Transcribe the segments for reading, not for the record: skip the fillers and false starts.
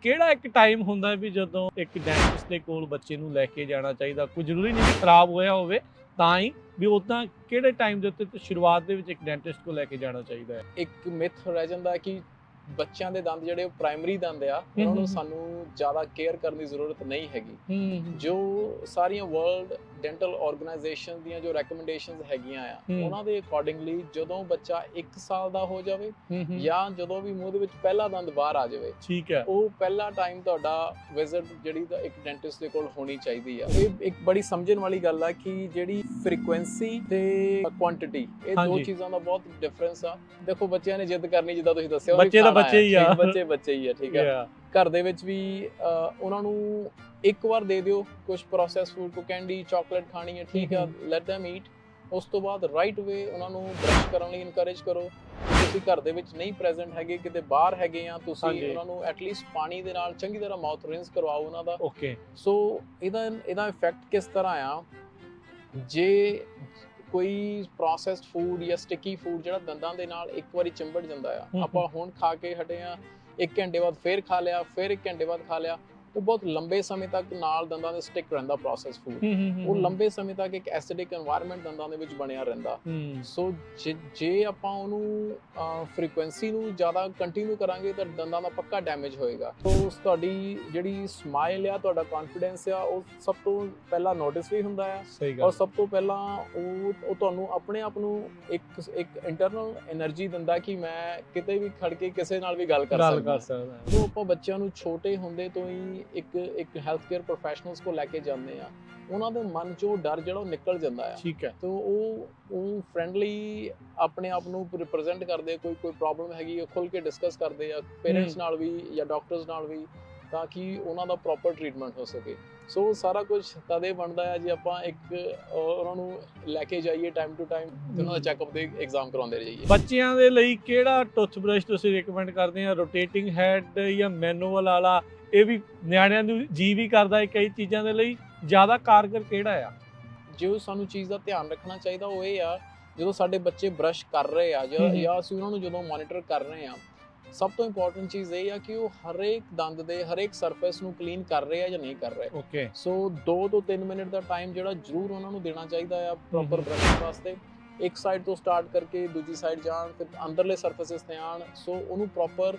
ਕਿਹੜਾ ਇੱਕ ਟਾਈਮ ਹੁੰਦਾ ਵੀ ਜਦੋਂ ਇੱਕ ਡੈਂਟਿਸਟ ਦੇ ਕੋਲ ਬੱਚੇ ਨੂੰ ਲੈ ਕੇ ਜਾਣਾ ਚਾਹੀਦਾ? ਕੋਈ ਜ਼ਰੂਰੀ ਨਹੀਂ ਕਿ ਖਰਾਬ ਹੋਇਆ ਹੋਵੇ ਤਾਂ ਹੀ, ਵੀ ਉੱਦਾਂ ਕਿਹੜੇ ਟਾਈਮ ਦੇ ਉੱਤੇ ਸ਼ੁਰੂਆਤ ਦੇ ਵਿੱਚ ਇੱਕ ਡੈਂਟਿਸਟ ਕੋਲ ਲੈ ਕੇ ਜਾਣਾ ਚਾਹੀਦਾ ਹੈ? ਇੱਕ ਮਿਥ ਰਹਿ ਜਾਂਦਾ ਕਿ ਬੱਚਿਆਂ ਦੇ ਦੰਦ ਜਿਹੜੇ ਪ੍ਰਾਇਮਰੀ ਦੰਦ ਆ ਉਹਨਾਂ ਨੂੰ ਸਾਨੂੰ ਜ਼ਿਆਦਾ ਕੇਅਰ ਕਰਨ ਦੀ ਜ਼ਰੂਰਤ ਨਹੀਂ ਹੈਗੀ। ਜੋ ਸਾਰੀਆਂ ਵਰਲਡ ਡੈਂਟਲ ਆਰਗੇਨਾਈਜੇਸ਼ਨ ਦੀਆਂ ਜੋ ਰეკਮੈਂਡੇਸ਼ਨਸ ਹੈਗੀਆਂ ਆ ਉਹਨਾਂ ਦੇ ਅਕੋਰਡਿੰਗਲੀ ਜਦੋਂ ਬੱਚਾ 1 ਸਾਲ ਦਾ ਹੋ ਜਾਵੇ ਜਾਂ ਜਦੋਂ ਵੀ ਮੂੰਹ ਦੇ ਵਿੱਚ ਪਹਿਲਾ ਦੰਦ ਬਾਹਰ ਆ ਜਾਵੇ, ਠੀਕ ਹੈ, ਉਹ ਪਹਿਲਾ ਟਾਈਮ ਤੁਹਾਡਾ ਵਿਜ਼ਿਟ ਜਿਹੜੀ ਇੱਕ ਡੈਂਟਿਸਟ ਦੇ ਕੋਲ ਹੋਣੀ ਚਾਹੀਦੀ ਆ। ਇਹ ਇੱਕ ਬੜੀ ਸਮਝਣ ਵਾਲੀ ਗੱਲ ਆ ਕਿ ਜਿਹੜੀ ਫ੍ਰੀਕੁਐਂਸੀ ਤੇ ਕੁਆਂਟੀਟੀ, ਇਹ ਦੋ ਚੀਜ਼ਾਂ ਦਾ ਬਹੁਤ ਡਿਫਰੈਂਸ ਆ। ਦੇਖੋ ਬੱਚਿਆਂ ਨੇ ਜਿੱਦ ਕਰਨੀ, ਜਿੱਦਾਂ ਤੁਸੀਂ ਦੱਸਿਆ, ਬੱਚੇ ਹੀ ਆ, ਬੱਚੇ ਹੀ ਆ, ਠੀਕ ਹੈ। ਘਰ ਦੇ ਵਿੱਚ ਵੀ ਉਹਨਾਂ ਨੂੰ ਇੱਕ ਵਾਰ ਦੇ ਦਿਓ ਕੁਝ ਪ੍ਰੋਸੈਸ ਫੂਡ, ਕੋ ਕੈਂਡੀ, ਚਾਕਲੇਟ ਖਾਣੀ ਹੈ, ਠੀਕ ਆ, ਲੈਟ them eat। ਉਸ ਤੋਂ ਬਾਅਦ ਰਾਈਟ ਵੇ ਉਹਨਾਂ ਨੂੰ ਬ੍ਰਸ਼ ਕਰਨ ਲਈ ਇਨਕਰੇਜ ਕਰੋ। ਤੁਸੀਂ ਘਰ ਦੇ ਵਿੱਚ ਨਹੀਂ ਪ੍ਰੈਜ਼ੈਂਟ ਹੈਗੇ, ਕਿਤੇ ਬਾਹਰ ਹੈਗੇ ਆ, ਤੁਸੀਂ ਉਹਨਾਂ ਨੂੰ ਐਟਲੀਸਟ ਪਾਣੀ ਦੇ ਨਾਲ ਚੰਗੀ ਤਰ੍ਹਾਂ ਮਾਊਥ ਰਿੰਸ ਕਰਵਾਓ ਉਹਨਾਂ ਦਾ। ਓਕੇ, ਸੋ ਇਹਦਾ ਇਫੈਕਟ ਕਿਸ ਤਰ੍ਹਾਂ ਆ, ਜੇ ਕੋਈ ਪ੍ਰੋਸੈਸਡ ਫੂਡ ਜਾਂ ਸਟਿਕੀ ਫੂਡ ਜਿਹੜਾ ਦੰਦਾਂ ਦੇ ਨਾਲ ਇੱਕ ਵਾਰੀ ਚਿੰਬੜ ਜਾਂਦਾ ਆ, ਆਪਾਂ ਹੁਣ ਖਾ ਕੇ ਹਟੇ ਆ, 1 ਘੰਟੇ ਬਾਅਦ ਫੇਰ ਖਾ ਲਿਆ, ਫਿਰ 1 ਘੰਟੇ ਬਾਅਦ ਖਾ ਲਿਆ, ਉਹ ਬਹੁਤ ਲੰਬੇ ਸਮੇਂ ਤੱਕ ਨਾਲ ਦੰਦਾਂ ਦੇ ਸਟਿਕ ਰਹਿੰਦਾ ਪ੍ਰੋਸੈਸ ਫੂਡ। ਉਹ ਲੰਬੇ ਸਮੇਂ ਤੱਕ ਇੱਕ ਐਸਿਡਿਕ এনवायरमेंट ਦੰਦਾਂ ਦੇ ਵਿੱਚ ਬਣਿਆ ਰਹਿੰਦਾ। ਸੋ ਜੇ ਆਪਾਂ ਉਹਨੂੰ ਫ੍ਰੀਕੁਐਂਸੀ ਨੂੰ ਜ਼ਿਆਦਾ ਕੰਟੀਨਿਊ ਕਰਾਂਗੇ ਤਾਂ ਦੰਦਾਂ ਦਾ ਪੱਕਾ ਡੈਮੇਜ ਹੋਏਗਾ। ਸੋ ਤੁਹਾਡੀ ਜਿਹੜੀ ਸਮਾਈਲ ਆ, ਤੁਹਾਡਾ ਕੌਨਫੀਡੈਂਸ ਆ, ਉਹ ਸਭ ਤੋਂ ਪਹਿਲਾਂ ਨੋਟਿਸ ਵੀ ਹੁੰਦਾ ਆ। ਔਰ ਸਭ ਤੋਂ ਪਹਿਲਾਂ ਉਹ ਤੁਹਾਨੂੰ ਆਪਣੇ ਆਪ ਨੂੰ ਇੱਕ ਇੰਟਰਨਲ એનર્ਜੀ ਦਿੰਦਾ ਕਿ ਮੈਂ ਕਿਤੇ ਵੀ ਖੜ ਕੇ ਕਿਸੇ ਨਾਲ ਵੀ ਗੱਲ ਕਰ ਸਕਦਾ। ਜੋ ਆਪਾਂ ਬੱਚਿਆਂ ਨੂੰ ਛੋਟੇ ਹੁੰਦੇ ਤੋਂ ਹੀ ਇੱਕ ਹੈਲਥ ਕੇਅਰ ਪ੍ਰੋਫੈਸ਼ਨਲਸ ਕੋਲ ਲੈ ਕੇ ਜਾਂਦੇ ਆ, ਉਹਨਾਂ ਦੇ ਮਨ ਚੋਂ ਡਰ ਜਿਹੜਾ ਉਹ ਨਿਕਲ ਜਾਂਦਾ ਆ। ਠੀਕ ਹੈ, ਤੇ ਉਹ ਫ੍ਰੈਂਡਲੀ ਆਪਣੇ ਆਪ ਨੂੰ ਰਿਪਰੈਜ਼ੈਂਟ ਕਰਦੇ, ਕੋਈ ਪ੍ਰੋਬਲਮ ਹੈਗੀ ਉਹ ਖੁੱਲ ਕੇ ਡਿਸਕਸ ਕਰਦੇ ਆ ਪੇਰੈਂਟਸ ਨਾਲ ਵੀ ਜਾਂ ਡਾਕਟਰਸ ਨਾਲ ਵੀ, ਤਾਂ ਕਿ ਉਹਨਾਂ ਦਾ ਪ੍ਰੋਪਰ ਟ੍ਰੀਟਮੈਂਟ ਹੋ ਸਕੇ। ਸੋ ਸਾਰਾ ਕੁਝ ਤਦੇ ਬਣਦਾ ਹੈ ਜੇ ਆਪਾਂ ਉਹਨਾਂ ਨੂੰ ਲੈ ਕੇ ਜਾਈਏ ਟਾਈਮ ਟੂ ਟਾਈਮ, ਉਹਨਾਂ ਦਾ ਚੈੱਕਅਪ ਦੇ ਐਗਜ਼ਾਮ ਕਰਾਉਂਦੇ ਰਹੀਏ। ਬੱਚਿਆਂ ਦੇ ਲਈ ਕਿਹੜਾ ਟੁੱਥਬ੍ਰਸ਼ ਤੁਸੀਂ ਰეკਮੈਂਡ ਕਰਦੇ ਆ? ਰੋਟੇਟਿੰਗ ਹੈਡ ਜਾਂ ਮੈਨੂਅਲ ਵਾਲਾ? ਇਹ ਵੀ ਨਿਆਣਿਆਂ ਨੂੰ ਜੀ ਵੀ ਕਰਦਾ ਹੈ ਕਈ ਚੀਜ਼ਾਂ ਦੇ ਲਈ, ਜ਼ਿਆਦਾ ਕਾਰਗਰ ਕਿਹੜਾ ਆ? ਜੋ ਸਾਨੂੰ ਚੀਜ਼ ਦਾ ਧਿਆਨ ਰੱਖਣਾ ਚਾਹੀਦਾ ਉਹ ਇਹ ਆ, ਜਦੋਂ ਸਾਡੇ ਬੱਚੇ ਬ੍ਰਸ਼ ਕਰ ਰਹੇ ਆ ਜਾਂ ਅਸੀਂ ਉਹਨਾਂ ਨੂੰ ਜਦੋਂ ਮੋਨੀਟਰ ਕਰ ਰਹੇ ਆ, ਸਭ ਤੋਂ ਇੰਪੋਰਟੈਂਟ ਚੀਜ਼ ਇਹ ਆ ਕਿ ਉਹ ਹਰੇਕ ਦੰਦ ਦੇ ਹਰੇਕ ਸਰਫੇਸ ਨੂੰ ਕਲੀਨ ਕਰ ਰਹੇ ਆ ਜਾਂ ਨਹੀਂ ਕਰ ਰਹੇ। ਓਕੇ, ਸੋ 2 ਤੋਂ 3 ਮਿੰਟ ਦਾ ਟਾਈਮ ਜਿਹੜਾ ਜ਼ਰੂਰ ਉਹਨਾਂ ਨੂੰ ਦੇਣਾ ਚਾਹੀਦਾ ਆ ਪ੍ਰੋਪਰ ਬ੍ਰਸ਼ਿੰਗ ਵਾਸਤੇ। ਇੱਕ ਸਾਈਡ ਤੋਂ ਸਟਾਰਟ ਕਰਕੇ ਦੂਜੀ ਸਾਈਡ ਜਾਣ, ਫਿਰ ਅੰਦਰਲੇ ਸਰਫੇਸਿਸ ਤੇ ਆਣ। ਸੋ ਉਹਨੂੰ ਪ੍ਰੋਪਰ,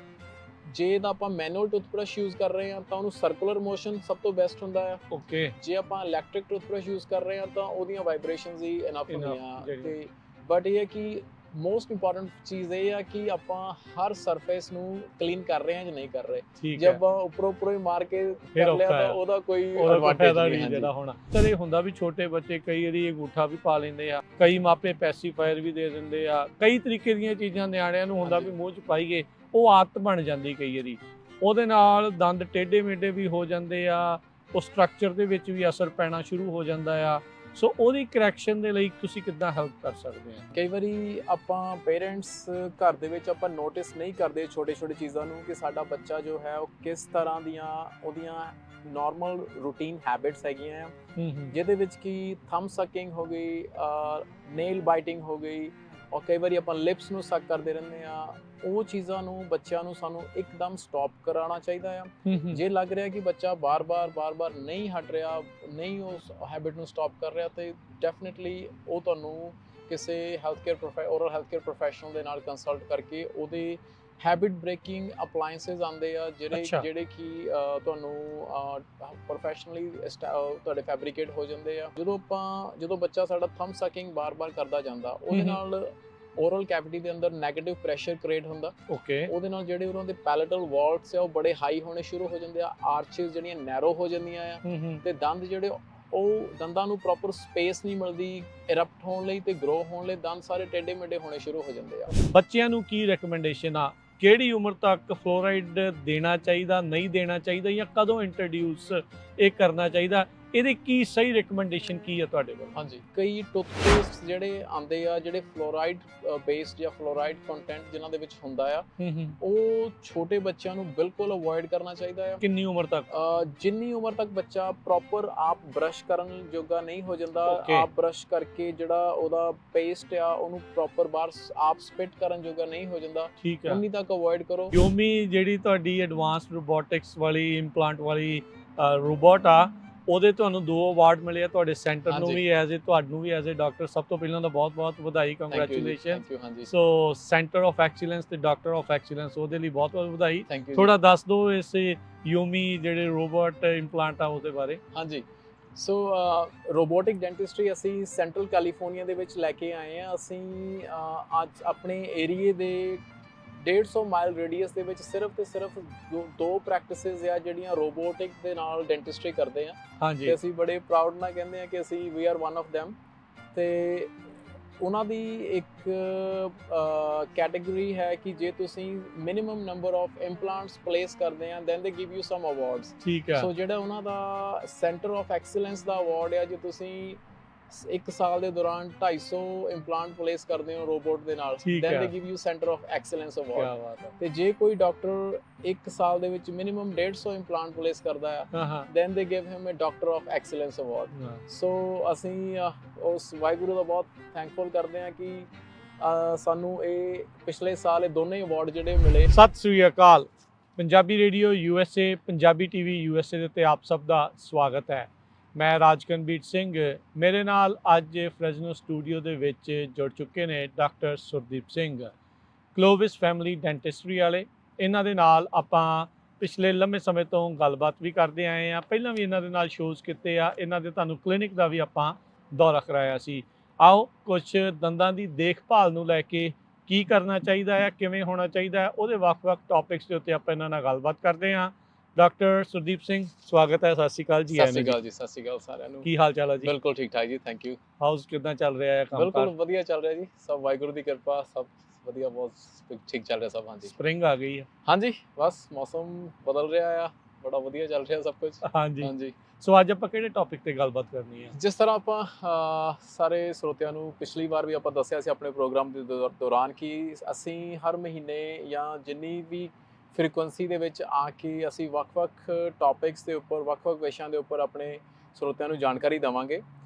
ਜੇ ਤਾਂ ਆਪਾਂ ਮੈਨੂਅਲ ਟੂਥਬ੍ਰਸ਼ ਯੂਜ਼ ਕਰ ਰਹੇ ਆ ਤਾਂ ਉਹਨੂੰ ਸਰਕੂਲਰ ਮੋਸ਼ਨ ਸਭ ਤੋਂ ਬੈਸਟ ਹੁੰਦਾ ਆ। ਓਕੇ, ਜੇ ਆਪਾਂ ਇਲੈਕਟ੍ਰਿਕ ਟੂਥਬ੍ਰਸ਼ ਯੂਜ਼ ਕਰ ਰਹੇ ਆ ਤਾਂ ਉਹਦੀਆਂ ਵਾਈਬ੍ਰੇਸ਼ਨਸ ਹੀ ਇਨਫ ਹੁੰਦੀਆਂ। ਤੇ ਬਟ ਇਹ ਹੈ ਕਿ ਮੋਸਟ ਇੰਪੋਰਟੈਂਟ ਚੀਜ਼ ਇਹ ਆ ਕਿ ਆਪਾਂ ਹਰ ਸਰਫੇਸ ਨੂੰ ਕਲੀਨ ਕਰ ਰਹੇ ਆ ਜਾਂ ਨਹੀਂ ਕਰ ਰਹੇ। ਜੇ ਆਪਾਂ ਉੱਪਰੋਂ ਹੀ ਮਾਰ ਕੇ ਕਰ ਲਿਆ ਤਾਂ ਉਹਦਾ ਕੋਈ ਐਡਵਾਂਟੇਜ ਨਹੀਂ ਜਿਹੜਾ ਹੋਣਾ। ਕਦੇ ਹੁੰਦਾ ਵੀ ਛੋਟੇ ਬੱਚੇ ਕਈ ਵਾਰੀ ਅੰਗੂਠਾ ਵੀ ਪਾ ਲੈਂਦੇ ਆ, ਕਈ ਮਾਪੇ ਪੈਸੀਫਾਇਰ ਵੀ ਦੇ ਦਿੰਦੇ ਆ, ਕਈ ਤਰੀਕੇ ਦੀਆਂ ਚੀਜ਼ਾਂ ਨਿਆਣਿਆਂ ਨੂੰ ਹੁੰਦਾ ਵੀ ਮੂੰਹ 'ਚ ਪਾਈਏ, ਉਹ ਆਦਤ ਬਣ ਜਾਂਦੀ ਕਈ ਵਾਰੀ। ਉਹਦੇ ਨਾਲ ਦੰਦ ਟੇਢੇ ਮੇਢੇ ਵੀ ਹੋ ਜਾਂਦੇ ਆ, ਉਹ ਸਟਰਕਚਰ ਦੇ ਵਿੱਚ ਵੀ ਅਸਰ ਪੈਣਾ ਸ਼ੁਰੂ ਹੋ ਜਾਂਦਾ ਆ। ਸੋ ਉਹਦੀ ਕਰੈਕਸ਼ਨ ਦੇ ਲਈ ਤੁਸੀਂ ਕਿੱਦਾਂ ਹੈਲਪ ਕਰ ਸਕਦੇ ਆ? ਕਈ ਵਾਰੀ ਆਪਾਂ ਪੇਰੈਂਟਸ ਘਰ ਦੇ ਵਿੱਚ ਆਪਾਂ ਨੋਟਿਸ ਨਹੀਂ ਕਰਦੇ ਛੋਟੇ ਚੀਜ਼ਾਂ ਨੂੰ ਕਿ ਸਾਡਾ ਬੱਚਾ ਜੋ ਹੈ ਉਹ ਕਿਸ ਤਰ੍ਹਾਂ ਦੀਆਂ ਉਹਦੀਆਂ ਨਾਰਮਲ ਰੂਟੀਨ ਹੈਬਿਟਸ ਹੈਗੀਆਂ ਆ, ਜਿਹਦੇ ਵਿੱਚ ਕਿ ਥੰਬ ਸਕਿੰਗ ਹੋ ਗਈ, ਨੇਲ ਬਾਈਟਿੰਗ ਹੋ ਗਈ, ਔਰ ਕਈ ਵਾਰੀ ਆਪਾਂ ਲਿਪਸ ਨੂੰ ਸਕ ਕਰਦੇ ਰਹਿੰਦੇ ਆ। ਉਹ ਚੀਜ਼ਾਂ ਨੂੰ ਬੱਚਿਆਂ ਨੂੰ ਸਾਨੂੰ ਇੱਕਦਮ ਸਟਾਪ ਕਰਾਉਣਾ ਚਾਹੀਦਾ ਆ। ਜੇ ਲੱਗ ਰਿਹਾ ਕਿ ਬੱਚਾ ਬਾਰ-ਬਾਰ ਨਹੀਂ ਹਟ ਰਿਹਾ, ਨਹੀਂ ਉਸ ਹੈਬਿਟ ਨੂੰ ਸਟਾਪ ਕਰ ਰਿਹਾ, ਤੇ ਡੈਫੀਨਿਟਲੀ ਉਹ ਤੁਹਾਨੂੰ ਕਿਸੇ ਓਰਲ ਹੈਲਥ ਕੇਅਰ ਪ੍ਰੋਫੈਸ਼ਨਲ ਦੇ ਨਾਲ ਕੰਸਲਟ ਕਰਕੇ ਉਹਦੇ ਹੈਬਿਟ ਬ੍ਰੇਕਿੰਗ ਅਪਲਾਈਐਂਸਸ ਆਉਂਦੇ ਆ ਜਿਹੜੇ ਕਿ ਤੁਹਾਨੂੰ ਪ੍ਰੋਫੈਸ਼ਨਲੀ ਤੁਹਾਡੇ ਫੈਬਰੀਕੇਟ ਹੋ ਜਾਂਦੇ ਆ। ਜਦੋਂ ਬੱਚਾ ਸਾਡਾ ਥੰਬ ਸਕਿੰਗ ਬਾਰ-ਬਾਰ ਕਰਦਾ ਜਾਂਦਾ, ਉਹਦੇ ਨਾਲ ਓਰਲ ਕੈਵਿਟੀ ਦੇ ਅੰਦਰ ਨੈਗੇਟਿਵ ਪ੍ਰੈਸ਼ਰ ਕ੍ਰੀਏਟ ਹੁੰਦਾ। ਓਕੇ, ਉਹਦੇ ਨਾਲ ਜਿਹੜੇ ਉਹਨਾਂ ਦੇ ਪੈਲੇਟਲ ਵਾਲਸ ਆ ਉਹ ਬੜੇ ਹਾਈ ਹੋਣੇ ਸ਼ੁਰੂ ਹੋ ਜਾਂਦੇ ਆ, ਆਰਚਸ ਜਿਹੜੀਆਂ ਨੈਰੋ ਹੋ ਜਾਂਦੀਆਂ ਆ, ਤੇ ਦੰਦ ਜਿਹੜੇ ਉਹ ਦੰਦਾਂ ਨੂੰ ਪ੍ਰੋਪਰ ਸਪੇਸ ਨਹੀਂ ਮਿਲਦੀ ਇਰਪਟ ਹੋਣ ਲਈ ਤੇ ਗਰੋ ਹੋਣ ਲਈ, ਦੰਦ ਸਾਰੇ ਟੇਢੇ ਮੇਢੇ ਹੋਣੇ ਸ਼ੁਰੂ ਹੋ ਜਾਂਦੇ ਆ। ਬੱਚਿਆਂ ਨੂੰ ਕੀ ਰეკਮੈਂਡੇਸ਼ਨ ਆ? ਕਿਹੜੀ ਉਮਰ ਤੱਕ ਫਲੋਰਾਈਡ ਦੇਣਾ ਚਾਹੀਦਾ, ਨਹੀਂ ਦੇਣਾ ਚਾਹੀਦਾ, ਜਾਂ ਕਦੋਂ ਇੰਟਰੋਡਿਊਸ ਇਹ ਕਰਨਾ ਚਾਹੀਦਾ? ਇਹਦੇ ਕੀ ਸਹੀ ਰਿਕਮੈਂਡੇਸ਼ਨ ਕੀ ਹੈ ਤੁਹਾਡੇ ਵੱਲ? ਹਾਂਜੀ, ਕਈ ਟੂਥਪੇਸਟ ਜਿਹੜੇ ਆਉਂਦੇ ਆ ਜਿਹੜੇ ਫਲੋਰਾਈਡ ਬੇਸਡ ਜਾਂ ਫਲੋਰਾਈਡ ਕੰਟੈਂਟ ਜਿਨ੍ਹਾਂ ਦੇ ਵਿੱਚ ਹੁੰਦਾ ਆ, ਉਹ ਛੋਟੇ ਬੱਚਿਆਂ ਨੂੰ ਬਿਲਕੁਲ ਅਵੋਇਡ ਕਰਨਾ ਚਾਹੀਦਾ ਆ। ਕਿੰਨੀ ਉਮਰ ਤੱਕ? ਜਿੰਨੀ ਉਮਰ ਤੱਕ ਬੱਚਾ ਪ੍ਰੋਪਰ ਆਪ ਬ੍ਰਸ਼ ਕਰਨ ਜੋਗਾ ਨਹੀਂ ਹੋ ਜਾਂਦਾ, ਆਪ ਬ੍ਰਸ਼ ਕਰਕੇ ਜਿਹੜਾ ਉਹਦਾ ਪੇਸਟ ਆ ਉਹਨੂੰ ਪ੍ਰੋਪਰ ਬਾਹਰ ਆਪ ਸਪਿਟ ਕਰਨ ਜੋਗਾ ਨਹੀਂ ਹੋ ਜਾਂਦਾ, ਠੀਕ ਹੈ, ਉਨੀ ਤੱਕ ਅਵੋਇਡ ਕਰੋ। ਯੂਮੀ ਜਿਹੜੀ ਤੁਹਾਡੀ ਐਡਵਾਂਸ ਰੋਬੋਟਿਕਸ ਵਾਲੀ ਇੰਪਲਾਂਟ ਵਾਲੀ ਰੋਬੋਟ ਆ, ਉਹਦੇ ਤੁਹਾਨੂੰ 2 ਅਵਾਰਡ ਮਿਲੇ ਆ ਤੁਹਾਡੇ ਸੈਂਟਰ ਨੂੰ ਵੀ ਤੁਹਾਨੂੰ ਵੀ ਐਜ਼ ਅ ਡਾਕਟਰ। ਸਭ ਤੋਂ ਪਹਿਲਾਂ ਤਾਂ ਬਹੁਤ ਵਧਾਈ, congratulation. So centre of excellence ਤੇ ਡਾਕਟਰ ਆਫ ਐਕਸੀਲੈਂਸ, ਉਹਦੇ ਲਈ ਬਹੁਤ ਵਧਾਈ। ਥੋੜਾ ਦੱਸ ਦਿਓ ਇਸ ਯੂਮੀ ਜਿਹੜੇ ਰੋਬੋਟ ਇੰਪਲਾਂਟ ਆ ਉਹਦੇ ਬਾਰੇ। ਹਾਂਜੀ, ਸੋ ਰੋਬੋਟਿਕ ਡੈਂਟਿਸਟਰੀ ਅਸੀਂ ਸੈਂਟਰਲ ਕੈਲੀਫੋਰਨੀਆ ਦੇ ਵਿੱਚ ਲੈ ਕੇ ਆਏ ਆ। ਅਸੀਂ ਅੱਜ ਆਪਣੇ ਏਰੀਏ ਦੇ 150 ਮਾਈਲ ਰੇਡੀਅਸ ਦੇ ਵਿੱਚ ਸਿਰਫ ਤੇ ਸਿਰਫ 2 ਪ੍ਰੈਕਟਿਸਿਸ ਆ ਜਿਹੜੀਆਂ ਰੋਬੋਟਿਕ ਦੇ ਨਾਲ ਡੈਂਟਿਸਟਰੀ ਕਰਦੇ ਆ। ਹਾਂਜੀ, ਤੇ ਅਸੀਂ ਬੜੇ ਪ੍ਰਾਊਡ ਨਾਲ ਕਹਿੰਦੇ ਆ ਕਿ ਅਸੀਂ we are one of them। ਤੇ ਉਹਨਾਂ ਦੀ ਇੱਕ ਕੈਟਾਗਰੀ ਹੈ ਕਿ ਜੇ ਤੁਸੀਂ ਮਿਨੀਮਮ ਨੰਬਰ ਆਫ ਇੰਪਲਾਂਟਸ ਪਲੇਸ ਕਰਦੇ ਆ then they give you sum awards. ਠੀਕ ਹੈ। ਸੋ ਜਿਹੜਾ ਉਹਨਾਂ ਦਾ ਸੈਂਟਰ ਆਫ ਐਕਸੀਲੈਂਸ ਦਾ ਅਵਾਰਡ ਆ, ਜੇ ਤੁਸੀਂ 1 ਸਾਲ ਦੇ ਦੌਰਾਨ 250 ਇੰਪਲਾਂਟ ਪਲੇਸ ਕਰਦੇ ਹੋ ਰੋਬੋਟ ਦੇ ਨਾਲ, then they give you centre of excellence award. ਤੇ ਜੇ ਕੋਈ ਡਾਕਟਰ 1 ਸਾਲ ਦੇ ਵਿੱਚ ਮਿਨੀਮਮ 150 ਇੰਪਲਾਂਟ ਪਲੇਸ ਕਰਦਾ ਆ, then they give him a doctor of excellence award. So ਅਸੀਂ ਉਸ ਵਾਹਿਗੁਰੂ ਦਾ ਬਹੁਤ ਥੈਂਕਫੁਲ ਕਰਦੇ ਹਾਂ ਕਿ ਸਾਨੂੰ ਇਹ ਪਿਛਲੇ ਸਾਲ ਇਹ ਦੋਨੇ ਅਵਾਰਡ ਜਿਹੜੇ ਮਿਲੇ। ਸਤਿ ਸ੍ਰੀ ਅਕਾਲ। Punjabi radio USA, Punjabi TV USA ਦੇ ਉੱਤੇ ਆਪ ਸਭ ਦਾ ਸਵਾਗਤ ਹੈ। ਮੈਂ ਰਾਜਕਨਵੀਰ ਸਿੰਘ। ਮੇਰੇ ਨਾਲ ਅੱਜ ਫ੍ਰੈਜ਼ਨੋ ਸਟੂਡੀਓ ਦੇ ਵਿੱਚ ਜੁੜ ਚੁੱਕੇ ਨੇ ਡਾਕਟਰ ਸੁਰਦੀਪ ਸਿੰਘ, ਕਲੋਵਿਸ ਫੈਮਿਲੀ ਡੈਂਟਿਸਟਰੀ ਵਾਲੇ। ਇਹਨਾਂ ਦੇ ਨਾਲ ਆਪਾਂ ਪਿਛਲੇ ਲੰਮੇ ਸਮੇਂ ਤੋਂ ਗੱਲਬਾਤ ਵੀ ਕਰਦੇ ਆਏ ਆ, ਪਹਿਲਾਂ ਵੀ ਇਹਨਾਂ ਦੇ ਨਾਲ ਸ਼ੋਅਜ਼ ਕੀਤੇ ਆ। ਇਹਨਾਂ ਦੇ ਤੁਹਾਨੂੰ ਕਲੀਨਿਕ ਦਾ ਵੀ ਆਪਾਂ ਦੌਰਾ ਕਰਾਇਆ ਸੀ। ਆਓ ਕੁਝ ਦੰਦਾਂ ਦੀ ਦੇਖਭਾਲ ਨੂੰ ਲੈ ਕੇ ਕੀ ਕਰਨਾ ਚਾਹੀਦਾ ਹੈ, ਕਿਵੇਂ ਹੋਣਾ ਚਾਹੀਦਾ ਹੈ, ਉਹਦੇ ਵੱਖ-ਵੱਖ ਟੌਪਿਕਸ ਦੇ ਉੱਤੇ ਆਪਾਂ ਇਹਨਾਂ ਨਾਲ ਗੱਲਬਾਤ ਕਰਦੇ ਹਾਂ। ਡਾਕਟਰ ਸੁਰਦੀਪ ਸਿੰਘ, ਸਵਾਗਤ ਹੈ। ਸਤਿ ਸ਼੍ਰੀ ਅਕਾਲ ਜੀ। ਸਤਿ ਸ਼੍ਰੀ ਅਕਾਲ ਜੀ। ਸਤਿ ਸ਼੍ਰੀ ਅਕਾਲ ਸਾਰਿਆਂ ਨੂੰ। ਕੀ ਹਾਲ ਚਾਲ ਹੈ ਜੀ? ਬਿਲਕੁਲ ਠੀਕ ਠਾਕ ਜੀ, ਥੈਂਕ ਯੂ। ਹਾਊਸ ਕਿਦਾਂ ਚੱਲ ਰਿਹਾ ਹੈ ਕੰਮ? ਬਿਲਕੁਲ ਵਧੀਆ ਚੱਲ ਰਿਹਾ ਜੀ, ਸਭ ਵਾਹਿਗੁਰੂ ਦੀ ਕਿਰਪਾ, ਸਭ ਵਧੀਆ, ਬਹੁਤ ਠੀਕ ਚੱਲ ਰਿਹਾ ਸਭ। ਹਾਂਜੀ, ਸਪ੍ਰਿੰਗ ਆ ਗਈ ਹੈ। ਹਾਂਜੀ, ਬਸ ਮੌਸਮ ਬਦਲ ਰਿਹਾ ਆ, ਬੜਾ ਵਧੀਆ ਚੱਲ ਰਿਹਾ ਸਭ ਕੁਝ। ਹਾਂਜੀ। ਸੋ ਅੱਜ ਆਪਾਂ ਕਿਹੜੇ ਟੌਪਿਕ ਤੇ ਗੱਲਬਾਤ ਕਰਨੀ ਹੈ? ਜਿਸ ਤਰ੍ਹਾਂ ਆਪਾਂ ਸਾਰੇ ਸਰੋਤਿਆਂ ਨੂੰ ਪਿਛਲੀ ਵਾਰ ਵੀ ਆਪਾਂ ਦੱਸਿਆ ਸੀ ਆਪਣੇ ਪ੍ਰੋਗਰਾਮ ਦੇ ਦੌਰਾਨ ਕਿ ਅਸੀਂ ਹਰ ਮਹੀਨੇ ਜਾਂ ਜਿੰਨੀ ਵੀ ਫ੍ਰੀਕੁਐਂਸੀ ਦੇ ਵਿੱਚ ਆ ਕੇ ਅਸੀਂ ਵੱਖ-ਵੱਖ ਟੌਪਿਕਸ ਦੇ ਉੱਪਰ, ਵੱਖ-ਵੱਖ ਵਿਸ਼ਿਆਂ ਦੇ ਉੱਪਰ ਆਪਣੇ ਸਰੋਤਿਆਂ ਨੂੰ ਜਾਣਕਾਰੀ ਦੇਵਾਂਗੇ।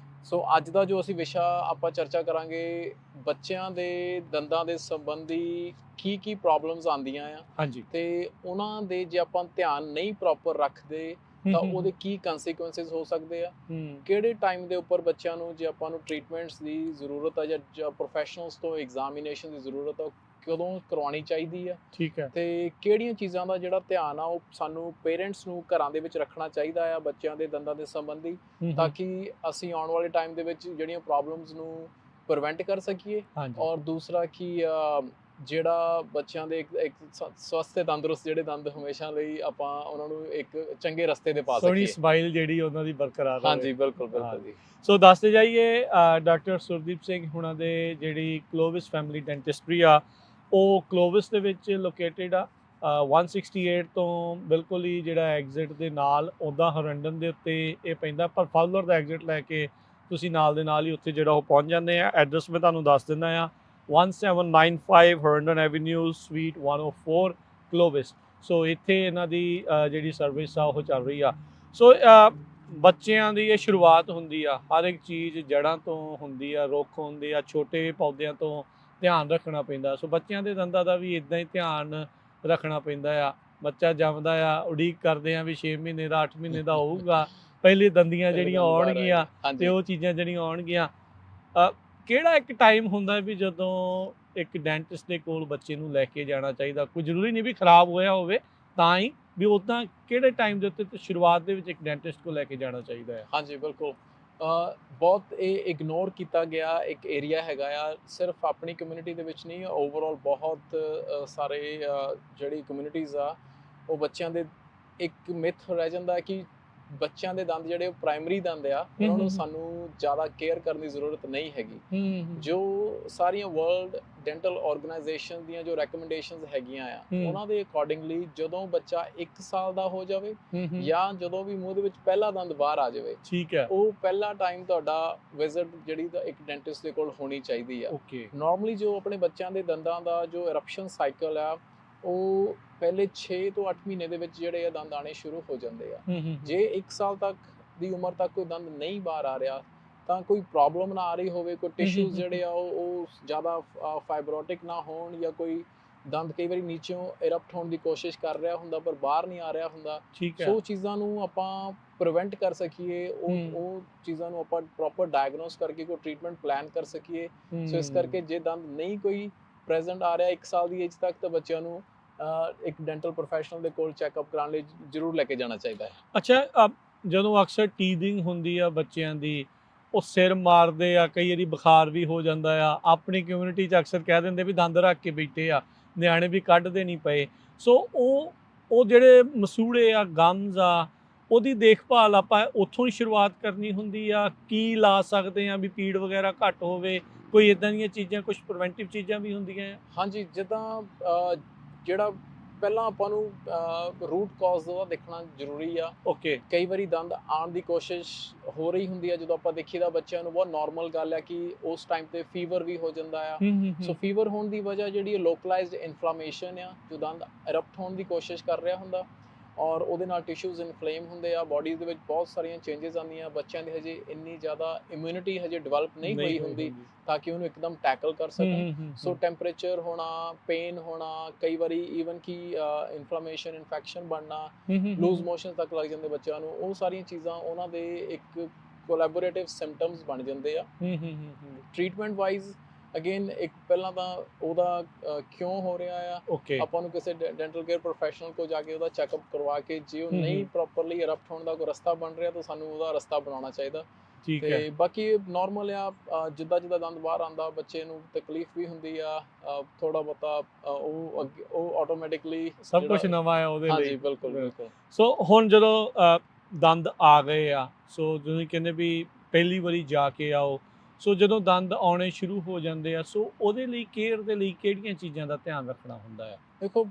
ਸੋ ਅੱਜ ਦਾ ਜੋ ਅਸੀਂ ਵਿਸ਼ਾ ਆਪਾਂ ਚਰਚਾ ਕਰਾਂਗੇ, ਬੱਚਿਆਂ ਦੇ ਦੰਦਾਂ ਦੇ ਸੰਬੰਧੀ ਕੀ ਪ੍ਰੋਬਲਮਸ ਆਉਂਦੀਆਂ ਆ। ਹਾਂਜੀ। ਤੇ ਉਹਨਾਂ ਦੇ ਜੇ ਆਪਾਂ ਧਿਆਨ ਨਹੀਂ ਪ੍ਰੋਪਰ ਰੱਖਦੇ ਤਾਂ ਉਹਦੇ ਕੀ ਕਨਸੀਕੁਐਂਸਿਸ ਹੋ ਸਕਦੇ ਆ, ਕਿਹੜੇ ਟਾਈਮ ਦੇ ਉੱਪਰ ਬੱਚਿਆਂ ਨੂੰ ਜੇ ਆਪਾਂ ਨੂੰ ਟ੍ਰੀਟਮੈਂਟਸ ਦੀ ਜ਼ਰੂਰਤ ਆ ਜਾਂ ਪ੍ਰੋਫੈਸ਼ਨਲਸ ਤੋਂ ਐਗਜ਼ਾਮੀਨੇਸ਼ਨ ਦੀ ਜ਼ਰੂਰਤ ਆ, ਕਦੋਂ ਕਰਵਾਉਣੀ ਚਾਹੀਦੀ ਆ। ਠੀਕ ਹੈ। ਤੇ ਕਿਹੜੀਆਂ ਚੀਜ਼ਾਂ ਦਾ ਜਿਹੜਾ ਧਿਆਨ ਆ ਉਹ ਸਾਨੂੰ ਪੇਰੈਂਟਸ ਨੂੰ ਘਰਾਂ ਦੇ ਵਿੱਚ ਰੱਖਣਾ ਚਾਹੀਦਾ ਆ ਬੱਚਿਆਂ ਦੇ ਦੰਦਾਂ ਦੇ ਸੰਬੰਧੀ, ਤਾਂ ਕਿ ਅਸੀਂ ਆਉਣ ਵਾਲੇ ਟਾਈਮ ਦੇ ਵਿੱਚ ਜਿਹੜੀਆਂ ਪ੍ਰੋਬਲਮਸ ਨੂੰ ਪ੍ਰੀਵੈਂਟ ਕਰ ਸਕੀਏ। ਔਰ ਦੂਸਰਾ ਕਿ ਜਿਹੜਾ ਬੱਚਿਆਂ ਦੇ ਇੱਕ ਸਵਸਥ ਤੇ ਤੰਦਰੁਸਤ ਜਿਹੜੇ ਦੰਦ ਹਮੇਸ਼ਾ ਲਈ ਆਪਾਂ ਉਹਨਾਂ ਨੂੰ ਇੱਕ ਚੰਗੇ ਰਸਤੇ ਤੇ ਪਾ ਸਕੀਏ, ਸੋਹਣੀ ਸਮਾਈਲ ਜਿਹੜੀ ਉਹਨਾਂ ਦੀ ਬਰਕਰਾਰ ਰਹੇ। ਹਾਂਜੀ, ਬਿਲਕੁਲ ਜੀ। ਸੋ ਦੱਸਦੇ ਜਾਈਏ, ਡਾਕਟਰ ਸੁਰਦੀਪ ਸਿੰਘ ਹੁਣਾਂ ਦੇ ਜਿਹੜੀ ਕਲੋਵਿਸ ਫੈਮਿਲੀ ਡੈਂਟਿਸਟਰੀ ਆ, ਉਹ ਕਲੋਵਿਸ ਦੇ ਵਿੱਚ ਲੋਕੇਟਡ ਆ। 168 ਤੋਂ ਬਿਲਕੁਲ ਹੀ ਜਿਹੜਾ ਐਗਜ਼ਿਟ ਦੇ ਨਾਲ ਉੱਦਾਂ ਹਰੰਡਨ ਦੇ ਉੱਤੇ ਇਹ ਪੈਂਦਾ, ਪਰ ਫਾਊਲਰ ਦਾ ਐਗਜ਼ਿਟ ਲੈ ਕੇ ਤੁਸੀਂ ਨਾਲ ਦੇ ਨਾਲ ਹੀ ਉੱਥੇ ਜਿਹੜਾ ਉਹ ਪਹੁੰਚ ਜਾਂਦੇ ਆ। ਐਡਰੈਸ ਮੈਂ ਤੁਹਾਨੂੰ ਦੱਸ ਦਿੰਦਾ ਆ, 1795 ਹਰੰਡਨ ਐਵੀਨਿਊ, ਸਵੀਟ 104, ਕਲੋਵਿਸ। ਸੋ ਇੱਥੇ ਇਹਨਾਂ ਦੀ ਜਿਹੜੀ ਸਰਵਿਸ ਆ ਉਹ ਚੱਲ ਰਹੀ ਆ। ਸੋ ਬੱਚਿਆਂ ਦੀ ਇਹ ਸ਼ੁਰੂਆਤ ਹੁੰਦੀ ਆ, ਹਰ ਇੱਕ ਚੀਜ਼ ਜੜ੍ਹਾਂ ਤੋਂ ਹੁੰਦੀ ਆ, ਰੁੱਖ ਹੁੰਦੇ ਆ, ਛੋਟੇ ਪੌਦਿਆਂ ਤੋਂ ਧਿਆਨ ਰੱਖਣਾ ਪੈਂਦਾ। ਸੋ ਬੱਚਿਆਂ ਦੇ ਦੰਦਾਂ ਦਾ ਵੀ ਇੱਦਾਂ ਹੀ ਧਿਆਨ ਰੱਖਣਾ ਪੈਂਦਾ ਆ। ਬੱਚਾ ਜੰਮਦਾ ਆ, ਉਡੀਕ ਕਰਦੇ ਆ ਵੀ 6 ਮਹੀਨੇ ਦਾ, 8 ਮਹੀਨੇ ਦਾ ਹੋਊਗਾ, ਪਹਿਲੇ ਦੰਦੀਆਂ ਜਿਹੜੀਆਂ ਆਉਣਗੀਆਂ ਤੇ ਉਹ ਚੀਜ਼ਾਂ ਜਿਹੜੀਆਂ ਆਉਣਗੀਆਂ। ਕਿਹੜਾ ਇੱਕ ਟਾਈਮ ਹੁੰਦਾ ਵੀ ਜਦੋਂ ਇੱਕ ਡੈਂਟਿਸਟ ਦੇ ਕੋਲ ਬੱਚੇ ਨੂੰ ਲੈ ਕੇ ਜਾਣਾ ਚਾਹੀਦਾ? ਕੋਈ ਜ਼ਰੂਰੀ ਨਹੀਂ ਵੀ ਖਰਾਬ ਹੋਇਆ ਹੋਵੇ ਤਾਂ ਹੀ, ਵੀ ਉੱਦਾਂ ਕਿਹੜੇ ਟਾਈਮ ਦੇ ਉੱਤੇ ਸ਼ੁਰੂਆਤ ਦੇ ਵਿੱਚ ਇੱਕ ਡੈਂਟਿਸਟ ਕੋਲ ਲੈ ਕੇ ਜਾਣਾ ਚਾਹੀਦਾ ਹੈ? ਹਾਂਜੀ, ਬਿਲਕੁਲ। ਬਹੁਤ ਇਹ ਇਗਨੋਰ ਕੀਤਾ ਗਿਆ ਇੱਕ ਏਰੀਆ ਹੈਗਾ ਆ, ਸਿਰਫ ਆਪਣੀ ਕਮਿਊਨਿਟੀ ਦੇ ਵਿੱਚ ਨਹੀਂ, ਓਵਰਆਲ ਬਹੁਤ ਸਾਰੇ ਜਿਹੜੀ ਕਮਿਊਨਿਟੀਜ਼ ਆ, ਉਹ ਬੱਚਿਆਂ ਦੇ ਇੱਕ ਮਿਥ ਰਹਿ ਜਾਂਦਾ ਕਿ ਬੱਚਿਆਂ ਦੇ ਦੰਦ ਜਿਹੜੇ ਉਹ ਪ੍ਰਾਇਮਰੀ ਦੰਦ ਆ ਉਹਨਾਂ ਨੂੰ ਸਾਨੂੰ ਜ਼ਿਆਦਾ ਕੇਅਰ ਕਰਨ ਦੀ ਜ਼ਰੂਰਤ ਨਹੀਂ ਹੈਗੀ। ਜੋ ਸਾਰੀਆਂ ਵਰਲਡ ਡੈਂਟਲ ਆਰਗੇਨਾਈਜੇਸ਼ਨ ਦੀਆਂ ਜੋ ਰეკਮੈਂਡੇਸ਼ਨਸ ਹੈਗੀਆਂ ਆ ਉਹਨਾਂ ਦੇ ਅਕੋਰਡਿੰਗਲੀ ਜਦੋਂ ਬੱਚਾ 1 ਸਾਲ ਦਾ ਹੋ ਜਾਵੇ ਜਾਂ ਜਦੋਂ ਵੀ ਮੂੰਹ ਦੇ ਵਿੱਚ ਪਹਿਲਾ ਦੰਦ ਬਾਹਰ ਆ ਜਾਵੇ, ਠੀਕ ਹੈ, ਉਹ ਪਹਿਲਾ ਟਾਈਮ ਤੁਹਾਡਾ ਵਿਜ਼ਿਟ ਜਿਹੜੀ ਤਾਂ ਇੱਕ ਡੈਂਟਿਸਟ ਦੇ ਕੋਲ ਹੋਣੀ ਚਾਹੀਦੀ ਆ। ਓਕੇ। ਨਾਰਮਲੀ ਜੋ ਆਪਣੇ ਬੱਚਿਆਂ ਦੇ ਦੰਦਾਂ ਦਾ ਜੋ ਇਰਪਸ਼ਨ ਸਾਈਕਲ ਆ ਉਹ ਪਹਿਲੇ 6 ਤੋਂ 8 ਮਹੀਨੇ ਦੇ ਵਿੱਚ ਜਿਹੜੇ ਆ ਦੰਦ ਆਣੇ ਸ਼ੁਰੂ ਹੋ ਜਾਂਦੇ ਆ। ਜੇ 1 ਸਾਲ ਤੱਕ ਦੀ ਉਮਰ ਤੱਕ ਕੋਈ ਦੰਦ ਨਹੀਂ ਬਾਹਰ ਆ ਰਿਹਾ ਤਾਂ ਕੋਈ ਪ੍ਰੋਬਲਮ ਨਾ ਆ ਰਹੀ ਹੋਵੇ, ਕੋਈ ਟਿਸ਼ੂਜ਼ ਜਿਹੜੇ ਆ ਉਹ ਜ਼ਿਆਦਾ ਫਾਈਬਰੋਟਿਕ ਨਾ ਹੋਣ ਜਾਂ ਕੋਈ ਦੰਦ ਕਈ ਵਾਰੀ ਨੀਚੋਂ ਇਰਪਟ ਹੋਣ ਦੀ ਕੋਸ਼ਿਸ਼ ਕਰ ਰਿਹਾ ਹੁੰਦਾ ਪਰ ਬਾਹਰ ਨਹੀਂ ਆ ਰਿਹਾ ਹੁੰਦਾ, ਸੋ ਚੀਜ਼ਾਂ ਨੂੰ ਆਪਾਂ ਪ੍ਰੀਵੈਂਟ ਕਰ ਸਕੀਏ, ਉਹ ਚੀਜ਼ਾਂ ਨੂੰ ਆਪਾਂ ਪ੍ਰੋਪਰ ਡਾਇਗਨੋਸ ਕਰਕੇ ਕੋਈ ਟ੍ਰੀਟਮੈਂਟ ਪਲਾਨ ਕਰ ਸਕੀਏ। ਸੋ ਇਸ ਕਰਕੇ ਜੇ ਦੰਦ ਨਹੀਂ ਕੋਈ ਪ੍ਰੈਜ਼ੈਂਟ ਆ ਰਿਹਾ 1 ਸਾਲ ਦੀ ਏਜ ਤੱਕ ਤਾਂ ਬੱਚਿਆਂ ਨੂੰ ਇੱਕ ਡੈਂਟਲ ਪ੍ਰੋਫੈਸ਼ਨਲ ਦੇ ਕੋਲ ਚੈੱਕਅਪ ਕਰਾਉਣ ਲਈ ਜ਼ਰੂਰ ਲੈ ਕੇ ਜਾਣਾ ਚਾਹੀਦਾ ਹੈ। ਅੱਛਾ, ਜਦੋਂ ਅਕਸਰ ਟੀਥਿੰਗ ਹੁੰਦੀ ਆ ਬੱਚਿਆਂ ਦੀ, ਉਹ ਸਿਰ ਮਾਰਦੇ ਆ, ਕਈ ਵਾਰੀ ਬੁਖਾਰ ਵੀ ਹੋ ਜਾਂਦਾ ਆ। ਆਪਣੀ ਕਮਿਊਨਿਟੀ 'ਚ ਅਕਸਰ ਕਹਿ ਦਿੰਦੇ ਵੀ ਦੰਦ ਰੱਖ ਕੇ ਬੈਠੇ ਆ, ਨਿਆਣੇ ਵੀ ਕੱਢਦੇ ਨਹੀਂ ਪਏ। ਸੋ ਉਹ ਜਿਹੜੇ ਮਸੂੜੇ ਆ, ਗਮਸ ਆ, ਉਹਦੀ ਦੇਖਭਾਲ ਆਪਾਂ ਉੱਥੋਂ ਹੀ ਸ਼ੁਰੂਆਤ ਕਰਨੀ ਹੁੰਦੀ ਆ। ਕੀ ਲਾ ਸਕਦੇ ਆ ਵੀ ਪੀੜ ਵਗੈਰਾ ਘੱਟ ਹੋਵੇ? ਕੋਈ ਇਦਾਂ ਦੀਆਂ ਚੀਜ਼ਾਂ, ਕੁਝ ਪ੍ਰੀਵੈਂਟਿਵ ਚੀਜ਼ਾਂ ਵੀ ਹੁੰਦੀਆਂ ਆ? ਹਾਂਜੀ, ਜਿੱਦਾਂ ਜਿਹੜਾ ਪਹਿਲਾਂ ਆਪਾਂ ਨੂੰ ਰੂਟ ਕਾਜ਼ ਦਾ ਦੇਖਣਾ ਜ਼ਰੂਰੀ ਆ। ਓਕੇ। ਕਈ ਵਾਰੀ ਦੰਦ ਆਉਣ ਦੀ ਕੋਸ਼ਿਸ਼ ਹੋ ਰਹੀ ਹੁੰਦੀ ਆ, ਜਦੋਂ ਆਪਾਂ ਦੇਖੀਦਾ ਬੱਚਿਆਂ ਨੂੰ ਬਹੁਤ ਨਾਰਮਲ ਗੱਲ ਹੈ ਕਿ ਉਸ ਟਾਈਮ ਤੇ ਫੀਵਰ ਵੀ ਹੋ ਜਾਂਦਾ ਆ। ਸੋ ਫੀਵਰ ਹੋਣ ਦੀ ਵਜ੍ਹਾ ਜਿਹੜੀ ਲੋਕਲਾਈਜ਼ਡ ਇਨਫਲਾਮੇਸ਼ਨ ਆ, ਜੋ ਦੰਦ ਇਰਪਟ ਹੋਣ ਦੀ ਕੋਸ਼ਿਸ਼ ਕਰ ਰਿਹਾ ਹੁੰਦਾ ਔਰ ਉਹਦੇ ਨਾਲ ਟਿਸ਼ੂਜ਼ ਇਨਫਲੇਮ ਹੁੰਦੇ ਆ, ਬਾਡੀ ਦੇ ਵਿੱਚ ਬਹੁਤ ਸਾਰੀਆਂ ਚੇਂਜਸ ਆਉਂਦੀਆਂ। ਬੱਚਿਆਂ ਦੀ ਹਜੇ ਇੰਨੀ ਜ਼ਿਆਦਾ ਇਮਿਊਨਿਟੀ ਹਜੇ ਡਿਵੈਲਪ ਨਹੀਂ ਹੋਈ ਹੁੰਦੀ ਤਾਂ ਕਿ ਉਹਨੂੰ ਇੱਕਦਮ ਟੈਕਲ ਕਰ ਸਕਣ। ਸੋ ਟੈਂਪਰੇਚਰ ਹੋਣਾ, ਪੇਨ ਹੋਣਾ, ਕਈ ਵਾਰੀ ਈਵਨ ਕਿ ਇਨਫਲਾਮੇਸ਼ਨ, ਇਨਫੈਕਸ਼ਨ ਬਣਨਾ, ਲੂਜ਼ ਮੋਸ਼ਨ ਤੱਕ ਲੱਗ ਜਾਂਦੇ ਬੱਚਿਆਂ ਨੂੰ, ਉਹ ਸਾਰੀਆਂ ਚੀਜ਼ਾਂ ਉਹਨਾਂ ਦੇ ਇੱਕ ਕੋਲੈਬੋਰੇਟਿਵ ਸਿੰਪਟਮਸ ਬਣ ਜਾਂਦੇ ਆ। ਟ੍ਰੀਟਮੈਂਟ ਵਾਈਜ਼ ਅਗੇਨ ਇੱਕ ਪਹਿਲਾਂ ਤਾਂ ਉਹਦਾ ਕਿਉਂ ਹੋ ਰਿਹਾ ਆ, ਆਪਾਂ ਨੂੰ ਕਿਸੇ ਡੈਂਟਲ ਕੇਅਰ ਪ੍ਰੋਫੈਸ਼ਨਲ ਕੋਲ ਜਾ ਕੇ ਉਹਦਾ ਚੈੱਕਅਪ ਕਰਵਾ ਕੇ ਜੇ ਉਹ ਨਹੀਂ ਪ੍ਰੋਪਰਲੀ ਇਰਪਟ ਹੋਣ ਦਾ ਕੋਈ ਰਸਤਾ ਬਣ ਰਿਹਾ ਤਾਂ ਸਾਨੂੰ ਉਹਦਾ ਰਸਤਾ ਬਣਾਉਣਾ ਚਾਹੀਦਾ। ਤੇ ਬਾਕੀ ਨਾਰਮਲ ਆ, ਜਿੱਦਾਂ ਜਿੱਦਾਂ ਦੰਦ ਬਾਹਰ ਆਉਂਦਾ ਬੱਚੇ ਨੂੰ ਤਕਲੀਫ ਵੀ ਹੁੰਦੀ ਆ, ਥੋੜਾ ਬਹੁਤਾ ਉਹ ਆਟੋਮੈਟਿਕਲੀ ਸਭ ਕੁਝ ਨਵਾਂ ਹੈ ਉਹਦੇ ਲਈ। ਹਾਂਜੀ, ਬਿਲਕੁਲ। ਸੋ ਹੁਣ ਜਦੋਂ ਦੰਦ ਆ ਗਏ ਆ, ਸੋ ਤੁਸੀਂ ਕਹਿੰਦੇ ਵੀ ਪਹਿਲੀ ਵਾਰੀ ਜਾ ਕੇ ਆਓ, ਸੋ ਜਦੋਂ ਦੰਦ ਆਉਣੇ ਸ਼ੁਰੂ ਹੋ ਜਾਂਦੇ ਆ, ਸੋ ਉਹਦੇ ਲਈ ਕੇਅਰ ਦੇ ਲਈ ਕਿਹੜੀਆਂ ਚੀਜ਼ਾਂ ਦਾ ਧਿਆਨ ਰੱਖਣਾ ਹੁੰਦਾ ਆ? ਦੇਖੋ,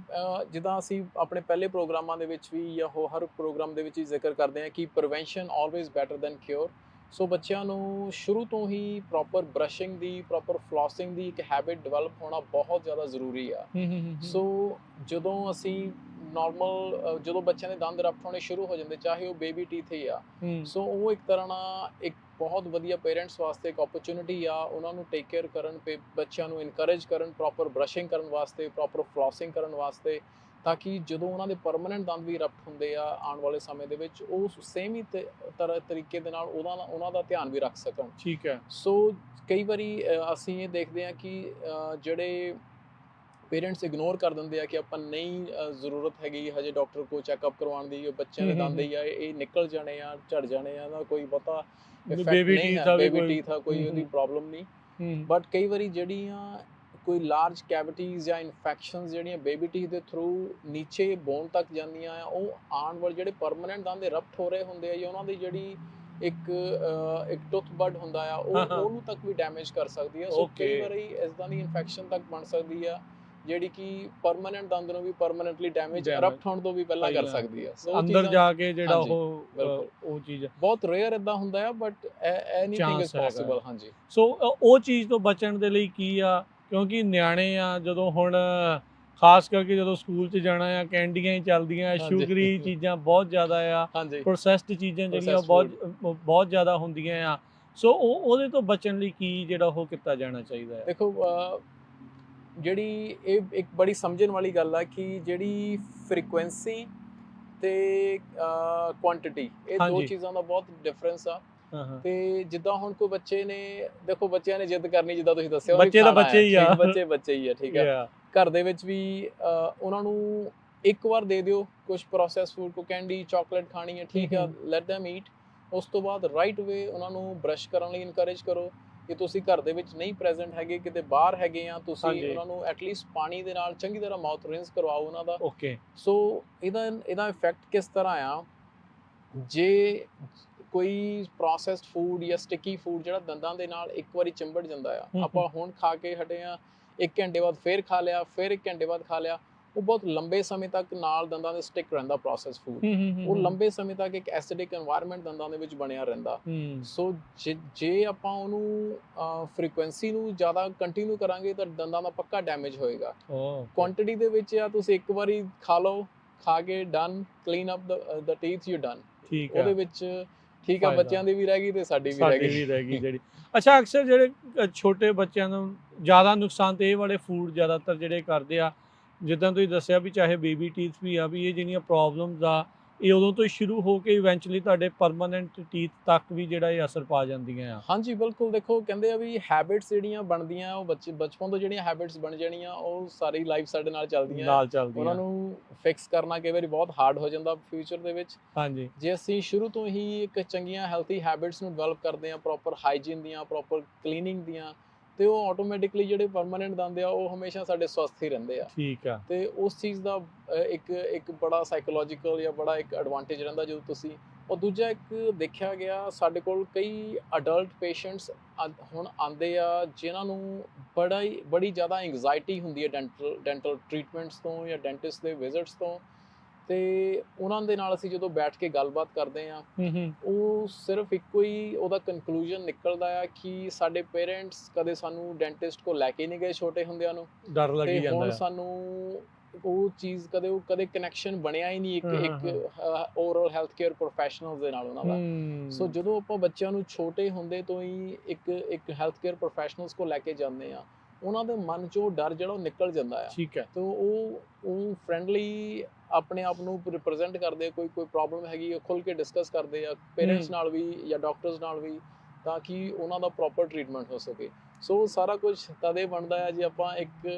ਜਿੱਦਾਂ ਅਸੀਂ ਆਪਣੇ ਪਹਿਲੇ ਪ੍ਰੋਗਰਾਮਾਂ ਦੇ ਵਿੱਚ ਵੀ ਜਾਂ ਹਰ ਪ੍ਰੋਗਰਾਮ ਦੇ ਵਿੱਚ ਹੀ ਜ਼ਿਕਰ ਕਰਦੇ ਹਾਂ ਕਿ prevention always better than cure. So ਬੱਚਿਆਂ ਨੂੰ ਸ਼ੁਰੂ ਤੋਂ ਹੀ ਪ੍ਰੋਪਰ ਬਰਸ਼ਿੰਗ ਦੀ, ਪ੍ਰੋਪਰ ਫਲੋਸਿੰਗ ਦੀ ਇੱਕ ਹੈਬਿਟ ਡਿਵੈਲਪ ਹੋਣਾ ਬਹੁਤ ਜ਼ਿਆਦਾ ਜ਼ਰੂਰੀ ਆ। ਸੋ ਜਦੋਂ ਅਸੀਂ ਨਾਰਮਲ ਜਦੋਂ ਬੱਚਿਆਂ ਦੇ ਦੰਦ ਇਰਪਟ ਹੋਣੇ ਸ਼ੁਰੂ ਹੋ ਜਾਂਦੇ, ਚਾਹੇ ਉਹ ਬੇਬੀ ਟੀਥ ਹੀ ਆ, ਸੋ ਉਹ ਇੱਕ ਤਰ੍ਹਾਂ ਨਾਲ ਇੱਕ ਬਹੁਤ ਵਧੀਆ ਪੇਰੈਂਟਸ ਵਾਸਤੇ ਇੱਕ ਓਪਰਚੁਨਿਟੀ ਆ ਉਹਨਾਂ ਨੂੰ ਟੇਕ ਕੇਅਰ ਕਰਨ, ਬੱਚਿਆਂ ਨੂੰ ਇਨਕਰੇਜ ਕਰਨ ਪ੍ਰੋਪਰ ਬਰਸ਼ਿੰਗ ਕਰਨ ਵਾਸਤੇ, ਪ੍ਰੋਪਰ ਫਲੋਸਿੰਗ ਕਰਨ ਵਾਸਤੇ, ਤਾਂ ਕਿ ਜਦੋਂ ਉਹਨਾਂ ਦੇ ਪਰਮਾਨੈਂਟ ਦੰਦ ਵੀ ਇਰਪਟ ਹੁੰਦੇ ਆ ਆਉਣ ਵਾਲੇ ਸਮੇਂ ਦੇ ਵਿੱਚ, ਉਹ ਸੇਮ ਹੀ ਤਰੀਕੇ ਦੇ ਨਾਲ ਉਹਨਾਂ ਦਾ ਧਿਆਨ ਵੀ ਰੱਖ ਸਕਣ। ਠੀਕ ਹੈ। ਸੋ ਕਈ ਵਾਰੀ ਅਸੀਂ ਇਹ ਦੇਖਦੇ ਹਾਂ ਕਿ ਜਿਹੜੇ ਪੇਰੈਂਟਸ ਇਗਨੋਰ ਕਰ ਦਿੰਦੇ ਆ ਕਿ ਆਪਾਂ ਨਹੀਂ ਜ਼ਰੂਰਤ ਹੈਗੀ ਹਜੇ ਡਾਕਟਰ ਕੋਲ ਚੈੱਕਅਪ ਕਰਵਾਉਣ ਦੀ, ਬੱਚਿਆਂ ਦੇ ਦੰਦ ਹੀ ਆ, ਇਹ ਨਿਕਲ ਜਾਣੇ ਆ, ਝੜ ਜਾਣੇ ਆ, ਇਹਦਾ ਕੋਈ ਬਹੁਤਾ ਇਫੈਕਟ ਨਹੀਂ ਹੈ, ਬੇਬੀ ਟੀਥ ਆ, ਕੋਈ ਉਹਦੀ ਪ੍ਰੋਬਲਮ ਨਹੀਂ। ਬਟ ਕਈ ਵਾਰੀ ਜਿਹੜੀਆਂ ਕੋਈ ਲਾਰਜ ਕੈਵਿਟੀਜ਼ ਜਾਂ ਇਨਫੈਕਸ਼ਨਸ ਜਿਹੜੀਆਂ ਬੇਬੀ ਟੀਥ ਦੇ ਥਰੂ ਨੀਚੇ ਬੋਨ ਤੱਕ ਜਾਂਦੀਆਂ ਆ, ਉਹ ਆਉਣ ਵਾਲੇ ਜਿਹੜੇ ਪਰਮਾਨੈਂਟ ਦੰਦ ਇਰਪਟ ਹੋ ਰਹੇ ਹੁੰਦੇ ਆ ਜਾਂ ਉਹਨਾਂ ਦੀ ਜਿਹੜੀ ਇੱਕ ਟੁੱਥ ਬਡ ਹੁੰਦਾ ਆ, ਉਹਨੂੰ ਤੱਕ ਵੀ ਡੈਮੇਜ ਕਰ ਸਕਦੀ ਆ। ਸੋ ਕਈ ਵਾਰੀ ਇਸਦਾਂ ਦੀ ਇਨਫੈਕਸ਼ਨ ਤੱਕ ਬਣ ਸਕਦੀ ਆ ਜਿਹੜੀ ਕਿ ਪਰਮਾਨੈਂਟ ਦੰਦ ਨੂੰ ਵੀ ਪਰਮਾਨੈਂਟਲੀ ਡੈਮੇਜ ਇਰਪਟ ਹੋਣ ਤੋਂ ਵੀ ਪਹਿਲਾਂ ਕਰ ਸਕਦੀ ਆ। ਸੋ ਅੰਦਰ ਜਾ ਕੇ ਜਿਹੜਾ ਉਹ ਚੀਜ਼ ਬਹੁਤ ਰੇਅਰ ਇਦਾਂ ਹੁੰਦਾ ਆ, ਬਟ ਐਨੀਥਿੰਗ ਇਜ਼ ਪੋਸੀਬਲ। ਹਾਂਜੀ, ਸੋ ਉਹ ਚੀਜ਼ ਤੋਂ ਬਚਣ ਦੇ ਲਈ ਕੀ ਆ, ਕਿਉਂਕਿ ਨਿਆਣੇ ਆ ਜਦੋਂ ਹੁਣ ਖਾਸ ਕਰਕੇ ਜਦੋਂ ਸਕੂਲ 'ਚ ਜਾਣਾ ਆ, ਕੈਂਡੀਆਂ ਹੀ ਚੱਲਦੀਆਂ, ਸ਼ੂਗਰੀ ਚੀਜ਼ਾਂ ਬਹੁਤ ਜ਼ਿਆਦਾ ਆ, ਪ੍ਰੋਸੈਸਡ ਚੀਜ਼ਾਂ ਜਿਹੜੀਆਂ ਬਹੁਤ ਜ਼ਿਆਦਾ ਹੁੰਦੀਆਂ ਆ। ਸੋ ਉਹਦੇ ਤੋਂ ਬਚਣ ਲਈ ਕੀ ਜਿਹੜਾ ਉਹ ਕੀਤਾ ਜਾਣਾ ਚਾਹੀਦਾ ਹੈ? ਦੇਖੋ, ਜਿਹੜੀ ਇਹ ਇੱਕ ਬੜੀ ਸਮਝਣ ਵਾਲੀ ਗੱਲ ਆ ਕਿ ਜਿਹੜੀ ਫ੍ਰੀਕੁਐਂਸੀ ਤੇ ਕੁਆਂਟੀਟੀ, ਇਹ ਦੋ ਚੀਜ਼ਾਂ ਦਾ ਬਹੁਤ ਡਿਫਰੈਂਸ ਆ। ਤੇ ਜਿੱਦਾਂ ਹੁਣ ਕੋਈ ਬੱਚੇ ਨੇ, ਦੇਖੋ ਬੱਚਿਆਂ ਨੇ ਜਿੱਦ ਕਰਨੀ, ਜਿੱਦਾਂ ਤੁਸੀਂ ਦੱਸਿਆ, ਬੱਚੇ ਤਾਂ ਬੱਚੇ ਹੀ ਆ, ਬੱਚੇ ਹੀ ਆ, ਠੀਕ ਆ। ਘਰ ਦੇ ਵਿੱਚ ਵੀ ਉਹਨਾਂ ਨੂੰ ਇੱਕ ਵਾਰ ਦੇ ਦਿਓ ਕੁਝ ਪ੍ਰੋਸੈਸ ਫੂਡ, ਕੋ ਕੈਂਡੀ, ਚਾਕਲੇਟ ਖਾਣੀ ਹੈ, ਠੀਕ ਆ, ਲੈਟ them eat। ਉਸ ਤੋਂ ਬਾਅਦ ਰਾਈਟ ਵੇ ਉਹਨਾਂ ਨੂੰ ਬਰਸ਼ ਕਰਨ ਲਈ ਇਨਕਰੇਜ ਕਰੋ। ਕਿ ਤੁਸੀਂ ਘਰ ਦੇ ਵਿੱਚ ਨਹੀਂ ਪ੍ਰੈਜ਼ੈਂਟ ਹੈਗੇ, ਕਿਤੇ ਬਾਹਰ ਹੈਗੇ ਆ, ਤੁਸੀਂ ਉਹਨਾਂ ਨੂੰ ਐਟਲੀਸਟ ਪਾਣੀ ਦੇ ਨਾਲ ਚੰਗੀ ਤਰ੍ਹਾਂ ਮਾਊਥ ਰਿੰਸ ਕਰਵਾਓ ਉਹਨਾਂ ਦਾ। ਓਕੇ। ਸੋ ਇਹਦਾ ਇਫੈਕਟ ਕਿਸ ਤਰ੍ਹਾਂ ਆ, ਜੇ ਕੋਈ ਪ੍ਰੋਸੈਸਡ ਫੂਡ ਜਾਂ ਸਟਿਕੀ ਫੂਡ ਜਿਹੜਾ ਦੰਦਾਂ ਦੇ ਨਾਲ ਇੱਕ ਵਾਰੀ ਚਿੰਬੜ ਜਾਂਦਾ ਆ, ਆਪਾਂ ਹੁਣ ਖਾ ਕੇ ਹਟੇ ਆ, 1 ਘੰਟੇ ਬਾਅਦ ਫੇਰ ਖਾ ਲਿਆ, ਫਿਰ 1 ਘੰਟੇ ਬਾਅਦ ਖਾ ਲਿਆ, ਉਹ ਬਹੁਤ ਲੰਬੇ ਸਮੇਂ ਤੱਕ ਨਾਲ ਦੰਦਾਂ ਦੇ ਸਟਿਕ ਰਹਿੰਦਾ ਪ੍ਰੋਸੈਸ ਫੂਡ। ਉਹ ਲੰਬੇ ਸਮੇਂ ਤੱਕ ਇੱਕ ਐਸਿਡਿਕ এনवायरमेंट ਦੰਦਾਂ ਦੇ ਵਿੱਚ ਬਣਿਆ ਰਹਿੰਦਾ। ਸੋ ਜੇ ਆਪਾਂ ਉਹਨੂੰ ਫ੍ਰੀਕੁਐਂਸੀ ਨੂੰ ਜ਼ਿਆਦਾ ਕੰਟੀਨਿਊ ਕਰਾਂਗੇ ਤਾਂ ਦੰਦਾਂ ਦਾ ਪੱਕਾ ਡੈਮੇਜ ਹੋਏਗਾ। ਕੁਆਂਟੀਟੀ ਦੇ ਵਿੱਚ ਆ, ਤੁਸੀਂ ਇੱਕ ਵਾਰੀ ਖਾ ਲਓ, ਖਾ ਕੇ done, clean up the teeth, you done. ਠੀਕ ਉਹਦੇ ਵਿੱਚ ਠੀਕ ਆ, ਬੱਚਿਆਂ ਦੀ ਵੀ ਰਹਿ ਗਈ ਤੇ ਸਾਡੀ ਵੀ ਰਹਿ ਗਈ ਜਿਹੜੀ। ਅੱਛਾ, ਅਕਸਰ ਜਿਹੜੇ ਛੋਟੇ ਬੱਚਿਆਂ ਨੂੰ ਜ਼ਿਆਦਾ ਨੁਕਸਾਨ ਤੇ ਇਹ ਵਾਲੇ ਫੂਡ ਜ਼ਿਆਦਾਤਰ ਜਿਹੜੇ ਕਰਦੇ ਆ, ਜਿੱਦਾਂ ਤੁਸੀਂ ਦੱਸਿਆ ਵੀ ਚਾਹੇ ਬੇਬੀ ਟੀਥ ਵੀ ਆ, ਵੀ ਇਹ ਜਿਹੜੀਆਂ ਪ੍ਰੋਬਲਮਸ ਆ ਇਹ ਉਦੋਂ ਤੋਂ ਸ਼ੁਰੂ ਹੋ ਕੇ ਇਵੈਂਚੁਅਲੀ ਤੁਹਾਡੇ ਪਰਮਾਨੈਂਟ ਟੀਥ ਤੱਕ ਵੀ ਜਿਹੜਾ ਇਹ ਅਸਰ ਪਾ ਜਾਂਦੀਆਂ ਆ। ਹਾਂਜੀ ਬਿਲਕੁਲ, ਦੇਖੋ ਕਹਿੰਦੇ ਆ ਵੀ ਹੈਬਿਟਸ ਜਿਹੜੀਆਂ ਬਣਦੀਆਂ ਉਹ ਬਚਪਨ ਤੋਂ ਜਿਹੜੀਆਂ ਹੈਬਿਟਸ ਬਣ ਜਾਣੀਆਂ ਉਹ ਸਾਰੀ ਲਾਈਫ ਸਾਡੇ ਨਾਲ ਚੱਲਦੀਆਂ। ਉਹਨਾਂ ਨੂੰ ਫਿਕਸ ਕਰਨਾ ਕਈ ਵਾਰੀ ਬਹੁਤ ਹਾਰਡ ਹੋ ਜਾਂਦਾ ਫਿਊਚਰ ਦੇ ਵਿੱਚ। ਹਾਂਜੀ, ਜੇ ਅਸੀਂ ਸ਼ੁਰੂ ਤੋਂ ਹੀ ਇੱਕ ਚੰਗੀਆਂ ਹੈਲਥੀ ਹੈਬਿਟਸ ਨੂੰ ਡਿਵੈਲਪ ਕਰਦੇ ਹਾਂ, ਪ੍ਰੋਪਰ ਹਾਈਜੀਨ ਦੀਆਂ, ਪ੍ਰੋਪਰ ਕਲੀਨਿੰਗ ਦੀਆਂ, ਤੇ ਉਹ ਆਟੋਮੈਟਿਕਲੀ ਜਿਹੜੇ ਪਰਮਾਨੈਂਟ ਦੰਦ ਆ ਉਹ ਹਮੇਸ਼ਾ ਸਾਡੇ ਸਵਸਥ ਹੀ ਰਹਿੰਦੇ ਆ। ਠੀਕ ਆ। ਤੇ ਉਸ ਚੀਜ਼ ਦਾ ਇੱਕ ਬੜਾ ਸਾਈਕੋਲੋਜੀਕਲ ਜਾਂ ਬੜਾ ਇੱਕ ਐਡਵਾਂਟੇਜ ਰਹਿੰਦਾ ਜਦੋਂ ਤੁਸੀਂ। ਔਰ ਦੂਜਾ ਇੱਕ ਦੇਖਿਆ ਗਿਆ, ਸਾਡੇ ਕੋਲ ਕਈ ਅਡਲਟ ਪੇਸ਼ੈਂਟਸ ਹੁਣ ਆਉਂਦੇ ਆ ਜਿਨ੍ਹਾਂ ਨੂੰ ਬੜੀ ਜ਼ਿਆਦਾ ਐਂਗਜ਼ਾਇਟੀ ਹੁੰਦੀ ਹੈ ਡੈਂਟਲ ਟਰੀਟਮੈਂਟਸ ਤੋਂ ਜਾਂ ਡੈਂਟਿਸਟ ਦੇ ਵਿਜ਼ਿਟਸ ਤੋਂ। ਤੇ ਉਹਨਾਂ ਦੇ ਨਾਲ ਅਸੀਂ ਜਦੋਂ ਬੈਠ ਕੇ ਗੱਲਬਾਤ ਕਰਦੇ ਆ, ਉਹ ਸਿਰਫ ਇੱਕੋ ਹੀ ਉਹਦਾ ਕਨਕਲੂਜਨ ਨਿਕਲਦਾ ਆ ਕਿ ਸਾਡੇ ਪੇਰੈਂਟਸ ਕਦੇ ਸਾਨੂੰ ਡੈਂਟਿਸਟ ਕੋਲ ਲੈ ਕੇ ਨਹੀਂ ਗਏ ਛੋਟੇ ਹੁੰਦਿਆਂ ਨੂੰ, ਡਰ ਲੱਗੀ ਜਾਂਦਾ। ਹੁਣ ਸਾਨੂੰ ਉਹ ਚੀਜ਼ ਕਦੇ ਕਨੈਕਸ਼ਨ ਬਣਿਆ ਹੀ ਨਹੀਂ ਇੱਕ ਓਵਰਆਲ ਹੈਲਥ ਕੇਅਰ ਪ੍ਰੋਫੈਸ਼ਨਲਸ ਦੇ ਨਾਲ ਉਹਨਾਂ ਦਾ। ਸੋ ਜਦੋਂ ਆਪਾਂ ਬੱਚਿਆਂ ਨੂੰ ਛੋਟੇ ਹੁੰਦੇ ਤੋਂ ਹੀ ਇੱਕ ਹੈਲਥ ਕੇਅਰ ਪ੍ਰੋਫੈਸ਼ਨਲਸ ਕੋਲ ਲੈ ਕੇ ਜਾਂਦੇ ਆ, ਉਹਨਾਂ ਦੇ ਮਨ 'ਚੋਂ ਡਰ ਜਿਹੜਾ ਉਹ ਨਿਕਲ ਜਾਂਦਾ ਆ। ਠੀਕ ਹੈ। ਤਾਂ ਉਹ ਫਰੈਂਡਲੀ ਆਪਣੇ ਆਪ ਨੂੰ ਰਿਪਰੈਜ਼ੈਂਟ ਕਰਦੇ, ਕੋਈ ਪ੍ਰੋਬਲਮ ਹੈਗੀ ਉਹ ਖੁੱਲ੍ਹ ਕੇ ਡਿਸਕਸ ਕਰਦੇ ਆ ਪੇਰੈਂਟਸ ਨਾਲ ਵੀ ਜਾਂ ਡਾਕਟਰਸ ਨਾਲ ਵੀ, ਤਾਂ ਕਿ ਉਹਨਾਂ ਦਾ ਪ੍ਰੋਪਰ ਟਰੀਟਮੈਂਟ ਹੋ ਸਕੇ। ਸੋ ਸਾਰਾ ਕੁਝ ਤਦੇ ਬਣਦਾ ਹੈ ਜੇ ਆਪਾਂ ਇੱਕ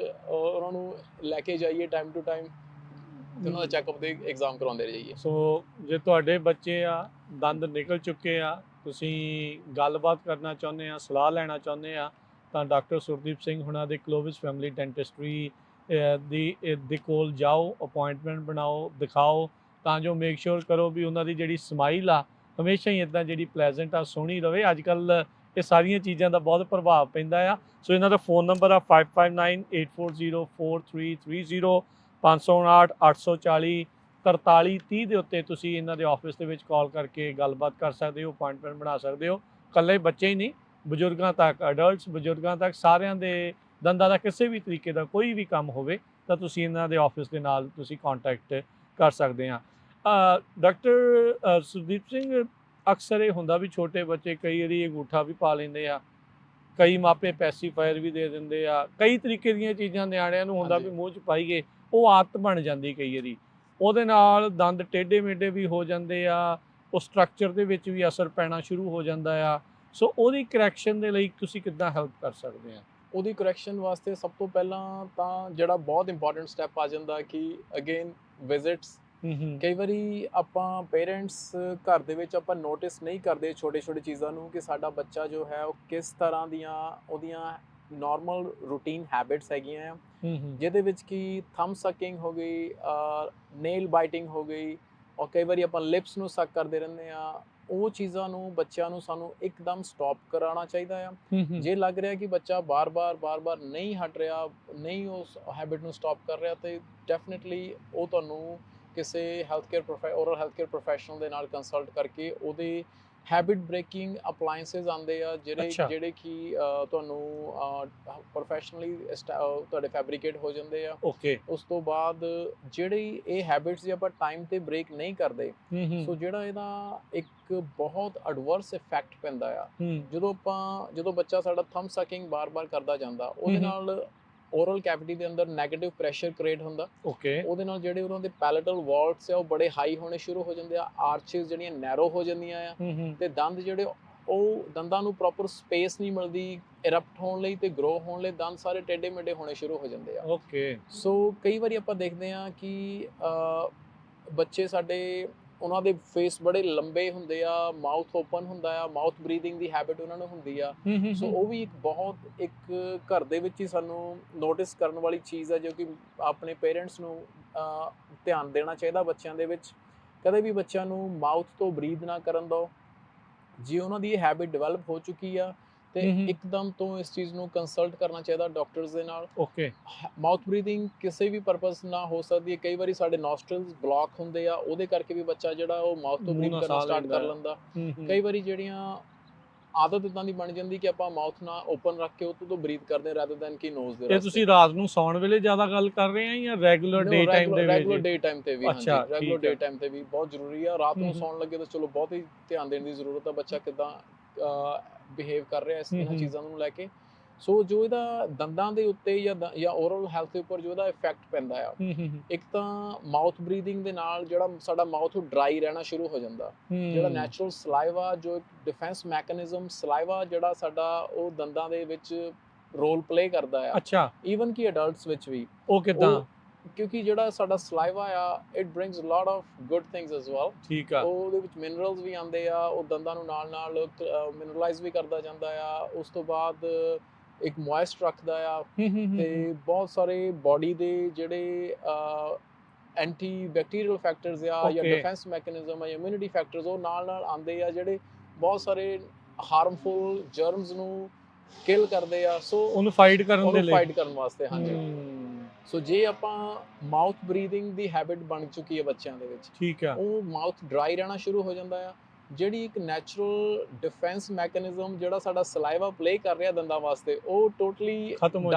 ਉਹਨਾਂ ਨੂੰ ਲੈ ਕੇ ਜਾਈਏ ਟਾਈਮ ਟੂ ਟਾਈਮ, ਤੇ ਉਹਨਾਂ ਦਾ ਚੈੱਕਅਪ ਦੇ ਐਗਜ਼ਾਮ ਕਰਾਉਂਦੇ ਰਹੀਏ। ਸੋ ਜੇ ਤੁਹਾਡੇ ਬੱਚੇ ਆ, ਦੰਦ ਨਿਕਲ ਚੁੱਕੇ ਆ, ਤੁਸੀਂ ਗੱਲਬਾਤ ਕਰਨਾ ਚਾਹੁੰਦੇ ਆ, ਸਲਾਹ ਲੈਣਾ ਚਾਹੁੰਦੇ ਆ, ਤਾਂ ਡਾਕਟਰ ਸੁਰਦੀਪ ਸਿੰਘ ਹੁਣਾਂ ਦੇ ਕਲੋਵਿਸ ਫੈਮਿਲੀ ਡੈਂਟਿਸਟਰੀ ਦੇ ਕੋਲ ਜਾਓ, ਅਪਾਇੰਟਮੈਂਟ ਬਣਾਓ, ਦਿਖਾਓ, ਤਾਂ ਜੋ ਮੇਕ ਸ਼ੋਰ ਕਰੋ ਵੀ ਉਹਨਾਂ ਦੀ ਜਿਹੜੀ ਸਮਾਈਲ ਆ ਹਮੇਸ਼ਾ ਹੀ ਇੱਦਾਂ ਜਿਹੜੀ ਪਲੈਜ਼ੈਂਟ ਆ, ਸੋਹਣੀ ਰਹੇ। ਅੱਜ ਕੱਲ੍ਹ ਇਹ ਸਾਰੀਆਂ ਚੀਜ਼ਾਂ ਦਾ ਬਹੁਤ ਪ੍ਰਭਾਵ ਪੈਂਦਾ ਆ। ਸੋ ਇਹਨਾਂ ਦਾ ਫੋਨ ਨੰਬਰ ਆ 5598404330, 559 840 4330 ਦੇ ਉੱਤੇ ਤੁਸੀਂ ਇਹਨਾਂ ਦੇ ਆਫਿਸ ਦੇ ਵਿੱਚ ਕਾਲ ਕਰਕੇ ਗੱਲਬਾਤ ਕਰ ਸਕਦੇ ਹੋ, ਅਪਾਇੰਟਮੈਂਟ ਬਣਾ ਸਕਦੇ ਹੋ। ਇਕੱਲੇ ਬੱਚੇ ਹੀ ਨਹੀਂ, ਬਜ਼ੁਰਗਾਂ ਤੱਕ, ਅਡਲਟਸ, ਬਜ਼ੁਰਗਾਂ ਤੱਕ, ਸਾਰਿਆਂ ਦੇ ਦੰਦਾਂ ਦਾ ਕਿਸੇ ਵੀ ਤਰੀਕੇ ਦਾ ਕੋਈ ਵੀ ਕੰਮ ਹੋਵੇ ਤਾਂ ਤੁਸੀਂ ਇਹਨਾਂ ਦੇ ਆਫਿਸ ਦੇ ਨਾਲ ਤੁਸੀਂ ਕੰਟੈਕਟ ਕਰ ਸਕਦੇ ਆ। ਡਾਕਟਰ ਸੁਰਦੀਪ ਸਿੰਘ, ਅਕਸਰ ਇਹ ਹੁੰਦਾ ਵੀ ਛੋਟੇ ਬੱਚੇ ਕਈ ਵਾਰੀ ਅੰਗੂਠਾ ਵੀ ਪਾ ਲੈਂਦੇ ਆ, ਕਈ ਮਾਪੇ ਪੈਸੀਫਾਇਰ ਵੀ ਦੇ ਦਿੰਦੇ ਆ, ਕਈ ਤਰੀਕੇ ਦੀਆਂ ਚੀਜ਼ਾਂ ਨਿਆਣਿਆਂ ਨੂੰ ਹੁੰਦਾ ਵੀ ਮੂੰਹ 'ਚ ਪਾਈਏ, ਉਹ ਆਦਤ ਬਣ ਜਾਂਦੀ ਕਈ ਵਾਰੀ। ਉਹਦੇ ਨਾਲ ਦੰਦ ਟੇਢੇ ਮੇਢੇ ਵੀ ਹੋ ਜਾਂਦੇ ਆ, ਉਹ ਸਟਰਕਚਰ ਦੇ ਵਿੱਚ ਵੀ ਅਸਰ ਪੈਣਾ ਸ਼ੁਰੂ ਹੋ ਜਾਂਦਾ ਆ। ਸੋ ਉਹਦੀ ਕਰੈਕਸ਼ਨ ਦੇ ਲਈ ਤੁਸੀਂ ਕਿੱਦਾਂ ਹੈਲਪ ਕਰ ਸਕਦੇ ਆ? ਉਹਦੀ ਕਰੈਕਸ਼ਨ ਵਾਸਤੇ ਸਭ ਤੋਂ ਪਹਿਲਾਂ ਤਾਂ ਜਿਹੜਾ ਬਹੁਤ ਇੰਪੋਰਟੈਂਟ ਸਟੈਪ ਆ ਜਾਂਦਾ ਕਿ ਅਗੇਨ ਵਿਜ਼ਿਟਸ। ਕਈ ਵਾਰੀ ਆਪਾਂ ਪੇਰੈਂਟਸ ਘਰ ਦੇ ਵਿੱਚ ਆਪਾਂ ਨੋਟਿਸ ਨਹੀਂ ਕਰਦੇ ਛੋਟੇ ਛੋਟੇ ਚੀਜ਼ਾਂ ਨੂੰ ਕਿ ਸਾਡਾ ਬੱਚਾ ਜੋ ਹੈ ਉਹ ਕਿਸ ਤਰ੍ਹਾਂ ਦੀਆਂ ਉਹਦੀਆਂ ਨਾਰਮਲ ਰੂਟੀਨ ਹੈਬਿਟਸ ਹੈਗੀਆਂ ਆ, ਜਿਹਦੇ ਵਿੱਚ ਕਿ ਥੰਬ ਸਕਿੰਗ ਹੋ ਗਈ, ਨੇਲ ਬਾਈਟਿੰਗ ਹੋ ਗਈ, ਔਰ ਕਈ ਵਾਰੀ ਆਪਾਂ ਲਿਪਸ ਨੂੰ ਸਕ ਕਰਦੇ ਰਹਿੰਦੇ ਆ। ਉਹ ਚੀਜ਼ਾਂ ਨੂੰ ਬੱਚਿਆਂ ਨੂੰ ਸਾਨੂੰ ਇੱਕਦਮ ਸਟਾਪ ਕਰਾਉਣਾ ਚਾਹੀਦਾ ਆ। ਜੇ ਲੱਗ ਰਿਹਾ ਕਿ ਬੱਚਾ ਬਾਰ-ਬਾਰ ਨਹੀਂ ਹਟ ਰਿਹਾ, ਨਹੀਂ ਉਸ ਹੈਬਿਟ ਨੂੰ ਸਟਾਪ ਕਰ ਰਿਹਾ, ਤੇ ਡੈਫੀਨਿਟਲੀ ਉਹ ਤੁਹਾਨੂੰ ਕਿਸੇ ਓਰਲ ਹੈਲਥ ਕੇਅਰ ਪ੍ਰੋਫੈਸ਼ਨਲ ਦੇ ਨਾਲ ਕੰਸਲਟ ਕਰਕੇ ਉਹਦੇ ਹੈਬਿਟ ਬ੍ਰੇਕਿੰਗ ਅਪਲਾਈਐਂਸਿਸ ਆਉਂਦੇ ਆ ਜਿਹੜੇ ਕਿ ਤੁਹਾਨੂੰ ਪ੍ਰੋਫੈਸ਼ਨਲੀ ਤੁਹਾਡੇ ਫੈਬਰੀਕੇਟ ਹੋ ਜਾਂਦੇ ਆ। ਉਸ ਤੋਂ ਬਾਅਦ ਜਿਹੜੀ ਇਹ ਹੈਬਿਟਸ ਜੇ ਆਪਾਂ ਟਾਈਮ ਤੇ ਬ੍ਰੇਕ ਨਹੀਂ ਕਰਦੇ, ਸੋ ਜਿਹੜਾ ਇਹਦਾ ਇੱਕ ਬਹੁਤ ਐਡਵਰਸ ਇਫੈਕਟ ਪੈਂਦਾ ਆ। ਜਦੋਂ ਬੱਚਾ ਸਾਡਾ ਥੰਬ ਸਕਿੰਗ ਬਾਰ-ਬਾਰ ਕਰਦਾ ਜਾਂਦਾ, ਉਹਦੇ ਨਾਲ ਓਰਲ ਕੈਵਿਟੀ ਦੇ ਅੰਦਰ ਨੈਗੇਟਿਵ ਪ੍ਰੈਸ਼ਰ ਕ੍ਰੀਏਟ ਹੁੰਦਾ। ਉਹਦੇ ਨਾਲ ਜਿਹੜੇ ਉਹਨਾਂ ਦੇ ਪੈਲੇਟਲ ਵਾਲਸ ਆ ਉਹ ਬੜੇ ਹਾਈ ਹੋਣੇ ਸ਼ੁਰੂ ਹੋ ਜਾਂਦੇ ਆ, ਆਰਚਿਸ ਜਿਹੜੀਆਂ ਨੈਰੋ ਹੋ ਜਾਂਦੀਆਂ ਆ, ਤੇ ਦੰਦ ਜਿਹੜੇ ਉਹ ਦੰਦਾਂ ਨੂੰ ਪ੍ਰੋਪਰ ਸਪੇਸ ਨਹੀਂ ਮਿਲਦੀ ਇਰਪਟ ਹੋਣ ਲਈ ਤੇ ਗਰੋ ਹੋਣ ਲਈ, ਦੰਦ ਸਾਰੇ ਟੇਢੇ ਮੇਢੇ ਹੋਣੇ ਸ਼ੁਰੂ ਹੋ ਜਾਂਦੇ ਆ। ਸੋ ਕਈ ਵਾਰੀ ਆਪਾਂ ਦੇਖਦੇ ਆ ਕਿ ਬੱਚੇ ਸਾਡੇ, ਉਹਨਾਂ ਦੇ ਫੇਸ ਬੜੇ ਲੰਬੇ ਹੁੰਦੇ ਆ, ਮਾਊਥ ਓਪਨ ਹੁੰਦਾ ਆ, ਮਾਊਥ ਬਰੀਥਿੰਗ ਦੀ ਹੈਬਿਟ ਉਹਨਾਂ ਨੂੰ ਹੁੰਦੀ ਆ। ਸੋ ਉਹ ਵੀ ਇੱਕ ਘਰ ਦੇ ਵਿੱਚ ਹੀ ਸਾਨੂੰ ਨੋਟਿਸ ਕਰਨ ਵਾਲੀ ਚੀਜ਼ ਆ, ਜੋ ਕਿ ਆਪਣੇ ਪੇਰੈਂਟਸ ਨੂੰ ਧਿਆਨ ਦੇਣਾ ਚਾਹੀਦਾ ਬੱਚਿਆਂ ਦੇ ਵਿੱਚ। ਕਦੇ ਵੀ ਬੱਚਿਆਂ ਨੂੰ ਮਾਊਥ ਤੋਂ ਬਰੀਥ ਨਾ ਕਰਨ ਦਿਓ। ਜੇ ਉਹਨਾਂ ਦੀ ਇਹ ਹੈਬਿਟ ਡਿਵੈਲਪ ਹੋ ਚੁੱਕੀ ਆ ਤੇ ਇੱਕਦਮ ਤੋਂ ਇਸ ਚੀਜ਼ ਨੂੰ ਕੰਸਲਟ ਕਰਨਾ ਚਾਹੀਦਾ ਡਾਕਟਰਸ ਦੇ ਨਾਲ। ਓਕੇ। ਮਾਊਥ ਬਰੀਥਿੰਗ ਕਿਸੇ ਵੀ ਪਰਪਸ ਨਾਲ ਹੋ ਸਕਦੀ ਹੈ। ਕਈ ਵਾਰੀ ਸਾਡੇ ਨੋਸਟਰਲਸ ਬਲੌਕ ਹੁੰਦੇ ਆ, ਉਹਦੇ ਕਰਕੇ ਵੀ ਬੱਚਾ ਜਿਹੜਾ ਉਹ ਮਾਊਥ ਤੋਂ ਬਰੀਥ ਕਰਨਾ ਸਟਾਰਟ ਕਰ ਲੈਂਦਾ। ਕਈ ਵਾਰੀ ਜਿਹੜੀਆਂ ਆਦਤ ਇਦਾਂ ਦੀ ਬਣ ਜਾਂਦੀ ਕਿ ਆਪਾਂ ਮਾਊਥ ਨਾਲ ਓਪਨ ਰੱਖ ਕੇ ਉੱਤੋਂ ਤੋਂ ਬਰੀਥ ਕਰਦੇ ਰਾਦਰ ਦੈਨ ਕਿ ਨੋਜ਼ ਦੇ ਰਸਤੇ। ਇਹ ਤੁਸੀਂ ਰਾਤ ਨੂੰ ਸੌਣ ਵੇਲੇ ਜ਼ਿਆਦਾ ਗੱਲ ਕਰ ਰਹੇ ਆ ਜਾਂ ਰੈਗੂਲਰ ਡੇ ਟਾਈਮ ਦੇ ਵਿੱਚ? ਰੈਗੂਲਰ ਡੇ ਟਾਈਮ ਤੇ ਵੀ, ਹਾਂਜੀ, ਅੱਛਾ, ਰੈਗੂਲਰ ਡੇ ਟਾਈਮ ਤੇ ਵੀ ਬਹੁਤ ਜ਼ਰੂਰੀ ਆ। ਰਾਤ ਨੂੰ ਸੌਣ ਲੱਗੇ ਤਾਂ ਚਲੋ ਬਹੁਤ ਹੀ ਧਿਆਨ ਦੇਣ ਦੀ ਜ਼ਰੂਰਤ ਆ, ਬੱਚਾ ਕਿੱਦਾਂ ਬਿਹੇਵ ਕਰ ਰਿਹਾ ਇਹਨਾਂ ਚੀਜ਼ਾਂ ਨੂੰ ਲੈ ਕੇ। ਸੋ ਜੋ ਇਹਦਾ ਦੰਦਾਂ ਦੇ ਉੱਤੇ ਜਾਂ ਓਰਲ ਹੈਲਥ ਦੇ ਉੱਪਰ ਜੋ ਇਹਦਾ ਇਫੈਕਟ ਪੈਂਦਾ ਆ, ਇੱਕ ਤਾਂ ਮਾਊਥ ਬਰੀਥਿੰਗ ਦੇ ਨਾਲ ਜਿਹੜਾ ਸਾਡਾ ਮਾਊਥ ਡਰਾਈ ਰਹਿਣਾ ਸ਼ੁਰੂ ਹੋ ਜਾਂਦਾ। ਜਿਹੜਾ ਨੈਚੁਰਲ ਸਲਾਈਵਾ, ਜੋ ਇੱਕ ਡਿਫੈਂਸ ਮੈਕੈਨਿਜ਼ਮ ਸਲਾਈਵਾ ਜਿਹੜਾ ਸਾਡਾ, ਉਹ ਦੰਦਾਂ ਦੇ ਵਿੱਚ ਰੋਲ ਪਲੇ ਕਰਦਾ ਆ। ਅੱਛਾ। ਈਵਨ ਕਿ ਅਡਲਟਸ ਵਿੱਚ ਵੀ। ਉਹ ਕਿਦਾਂ? ਕਿਉਂਕਿ ਜਿਹੜਾ ਸਾਡਾ ਸਲਾਈਵਾ ਆ, it brings lot of good things as well. ਠੀਕ ਆ। ਉਹਦੇ ਵਿੱਚ ਮਿਨਰਲਸ ਵੀ ਆਉਂਦੇ ਆ, ਉਹ ਦੰਦਾਂ ਨੂੰ ਨਾਲ ਨਾਲ ਮਿਨਰਲਾਈਜ਼ ਵੀ ਕਰਦਾ ਜਾਂਦਾ ਆ। ਉਸ ਤੋਂ ਬਾਅਦ ਇੱਕ ਮੋਇਸਟ ਰੱਖਦਾ ਆ ਤੇ ਬਹੁਤ ਸਾਰੇ ਬਾਡੀ ਦੇ ਜਿਹੜੇ ਐਂਟੀ ਬੈਕਟੀਰੀਅਲ ਫੈਕਟਰਸ ਆ ਜਾਂ ਡਿਫੈਂਸ ਮੈਕੈਨਿਜ਼ਮ ਆ ਜਾਂ ਇਮਿਊਨਿਟੀ ਫੈਕਟਰਸ, ਉਹ ਨਾਲ ਨਾਲ ਆਉਂਦੇ ਆ ਜਿਹੜੇ ਬਹੁਤ ਸਾਰੇ ਹਾਰਮਫੁਲ ਜਰਮਸ ਨੂੰ ਕਿਲ ਕਰਦੇ ਆ। ਸੋ ਉਹਨੂੰ ਫਾਈਟ ਕਰਨ ਵਾਸਤੇ। ਹਾਂਜੀ। ਸੋ ਜੇ ਆਪਾਂ ਮਾਊਥ ਬਰੀਥਿੰਗ ਦੀ ਹੈਬਿਟ ਬਣ ਚੁੱਕੀ ਹੈ ਬੱਚਿਆਂ ਦੇ ਵਿੱਚ, ਠੀਕ ਆ, ਉਹ ਮਾਊਥ ਡਰਾਈ ਰਹਿਣਾ ਸ਼ੁਰੂ ਹੋ ਜਾਂਦਾ ਆ। ਜਿਹੜੀ ਇੱਕ ਨੈਚੁਰਲ ਡਿਫੈਂਸ ਮੈਕੈਨਿਜ਼ਮ ਜਿਹੜਾ ਸਾਡਾ ਸਲਾਈਵਾ ਪਲੇ ਕਰ ਰਿਹਾ ਦੰਦਾਂ ਵਾਸਤੇ, ਉਹ ਟੋਟਲੀ ਖਤਮ ਹੋ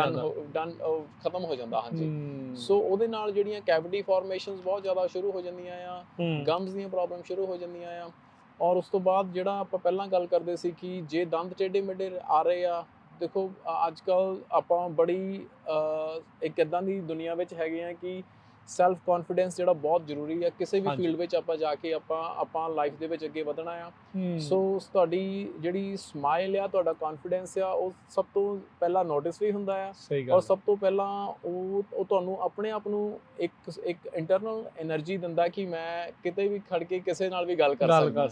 ਜਾਂਦਾ। ਹਾਂਜੀ। ਸੋ ਉਹਦੇ ਨਾਲ ਜਿਹੜੀਆਂ ਕੈਵਿਟੀ ਫਾਰਮੇਸ਼ਨਸ ਬਹੁਤ ਜ਼ਿਆਦਾ ਸ਼ੁਰੂ ਹੋ ਜਾਂਦੀਆਂ ਆ, ਗਮਸ ਦੀਆਂ ਪ੍ਰੋਬਲਮ ਸ਼ੁਰੂ ਹੋ ਜਾਂਦੀਆਂ ਆ। ਔਰ ਉਸ ਤੋਂ ਬਾਅਦ ਜਿਹੜਾ ਆਪਾਂ ਪਹਿਲਾਂ ਗੱਲ ਕਰਦੇ ਸੀ ਕਿ ਜੇ ਦੰਦ ਟੇਢੇ ਮੇਢੇ ਆ ਰਹੇ ਆ, ਦੇਖੋ ਅੱਜ ਕੱਲ੍ਹ ਆਪਾਂ ਬੜੀ ਇੱਕ ਇੱਦਾਂ ਦੀ ਦੁਨੀਆ ਵਿੱਚ ਹੈਗੇ ਆ ਕਿ ਸੈਲਫ ਕੌਨਫੀਡੈਂਸ ਜਿਹੜਾ ਬਹੁਤ ਜ਼ਰੂਰੀ ਆ। ਕਿਸੇ ਵੀ ਫੀਲਡ ਵਿੱਚ ਆਪਾਂ ਜਾ ਕੇ ਆਪਾਂ ਲਾਈਫ ਦੇ ਵਿੱਚ ਅੱਗੇ ਵਧਣਾ ਆ। ਸੋ ਤੁਹਾਡੀ ਜਿਹੜੀ ਸਮਾਈਲ ਆ, ਤੁਹਾਡਾ ਕੌਨਫੀਡੈਂਸ ਆ, ਉਹ ਸਭ ਤੋਂ ਪਹਿਲਾਂ ਨੋਟਿਸ ਵੀ ਹੁੰਦਾ ਆ। ਔਰ ਸਭ ਤੋਂ ਪਹਿਲਾਂ ਉਹ ਤੁਹਾਨੂੰ ਆਪਣੇ ਆਪ ਨੂੰ ਇੱਕ ਇੰਟਰਨਲ એનર્ਜੀ ਦਿੰਦਾ ਕਿ ਮੈਂ ਕਿਤੇ ਵੀ ਖੜ ਕੇ ਕਿਸੇ ਨਾਲ ਵੀ ਗੱਲ ਕਰ ਸਕਦਾ।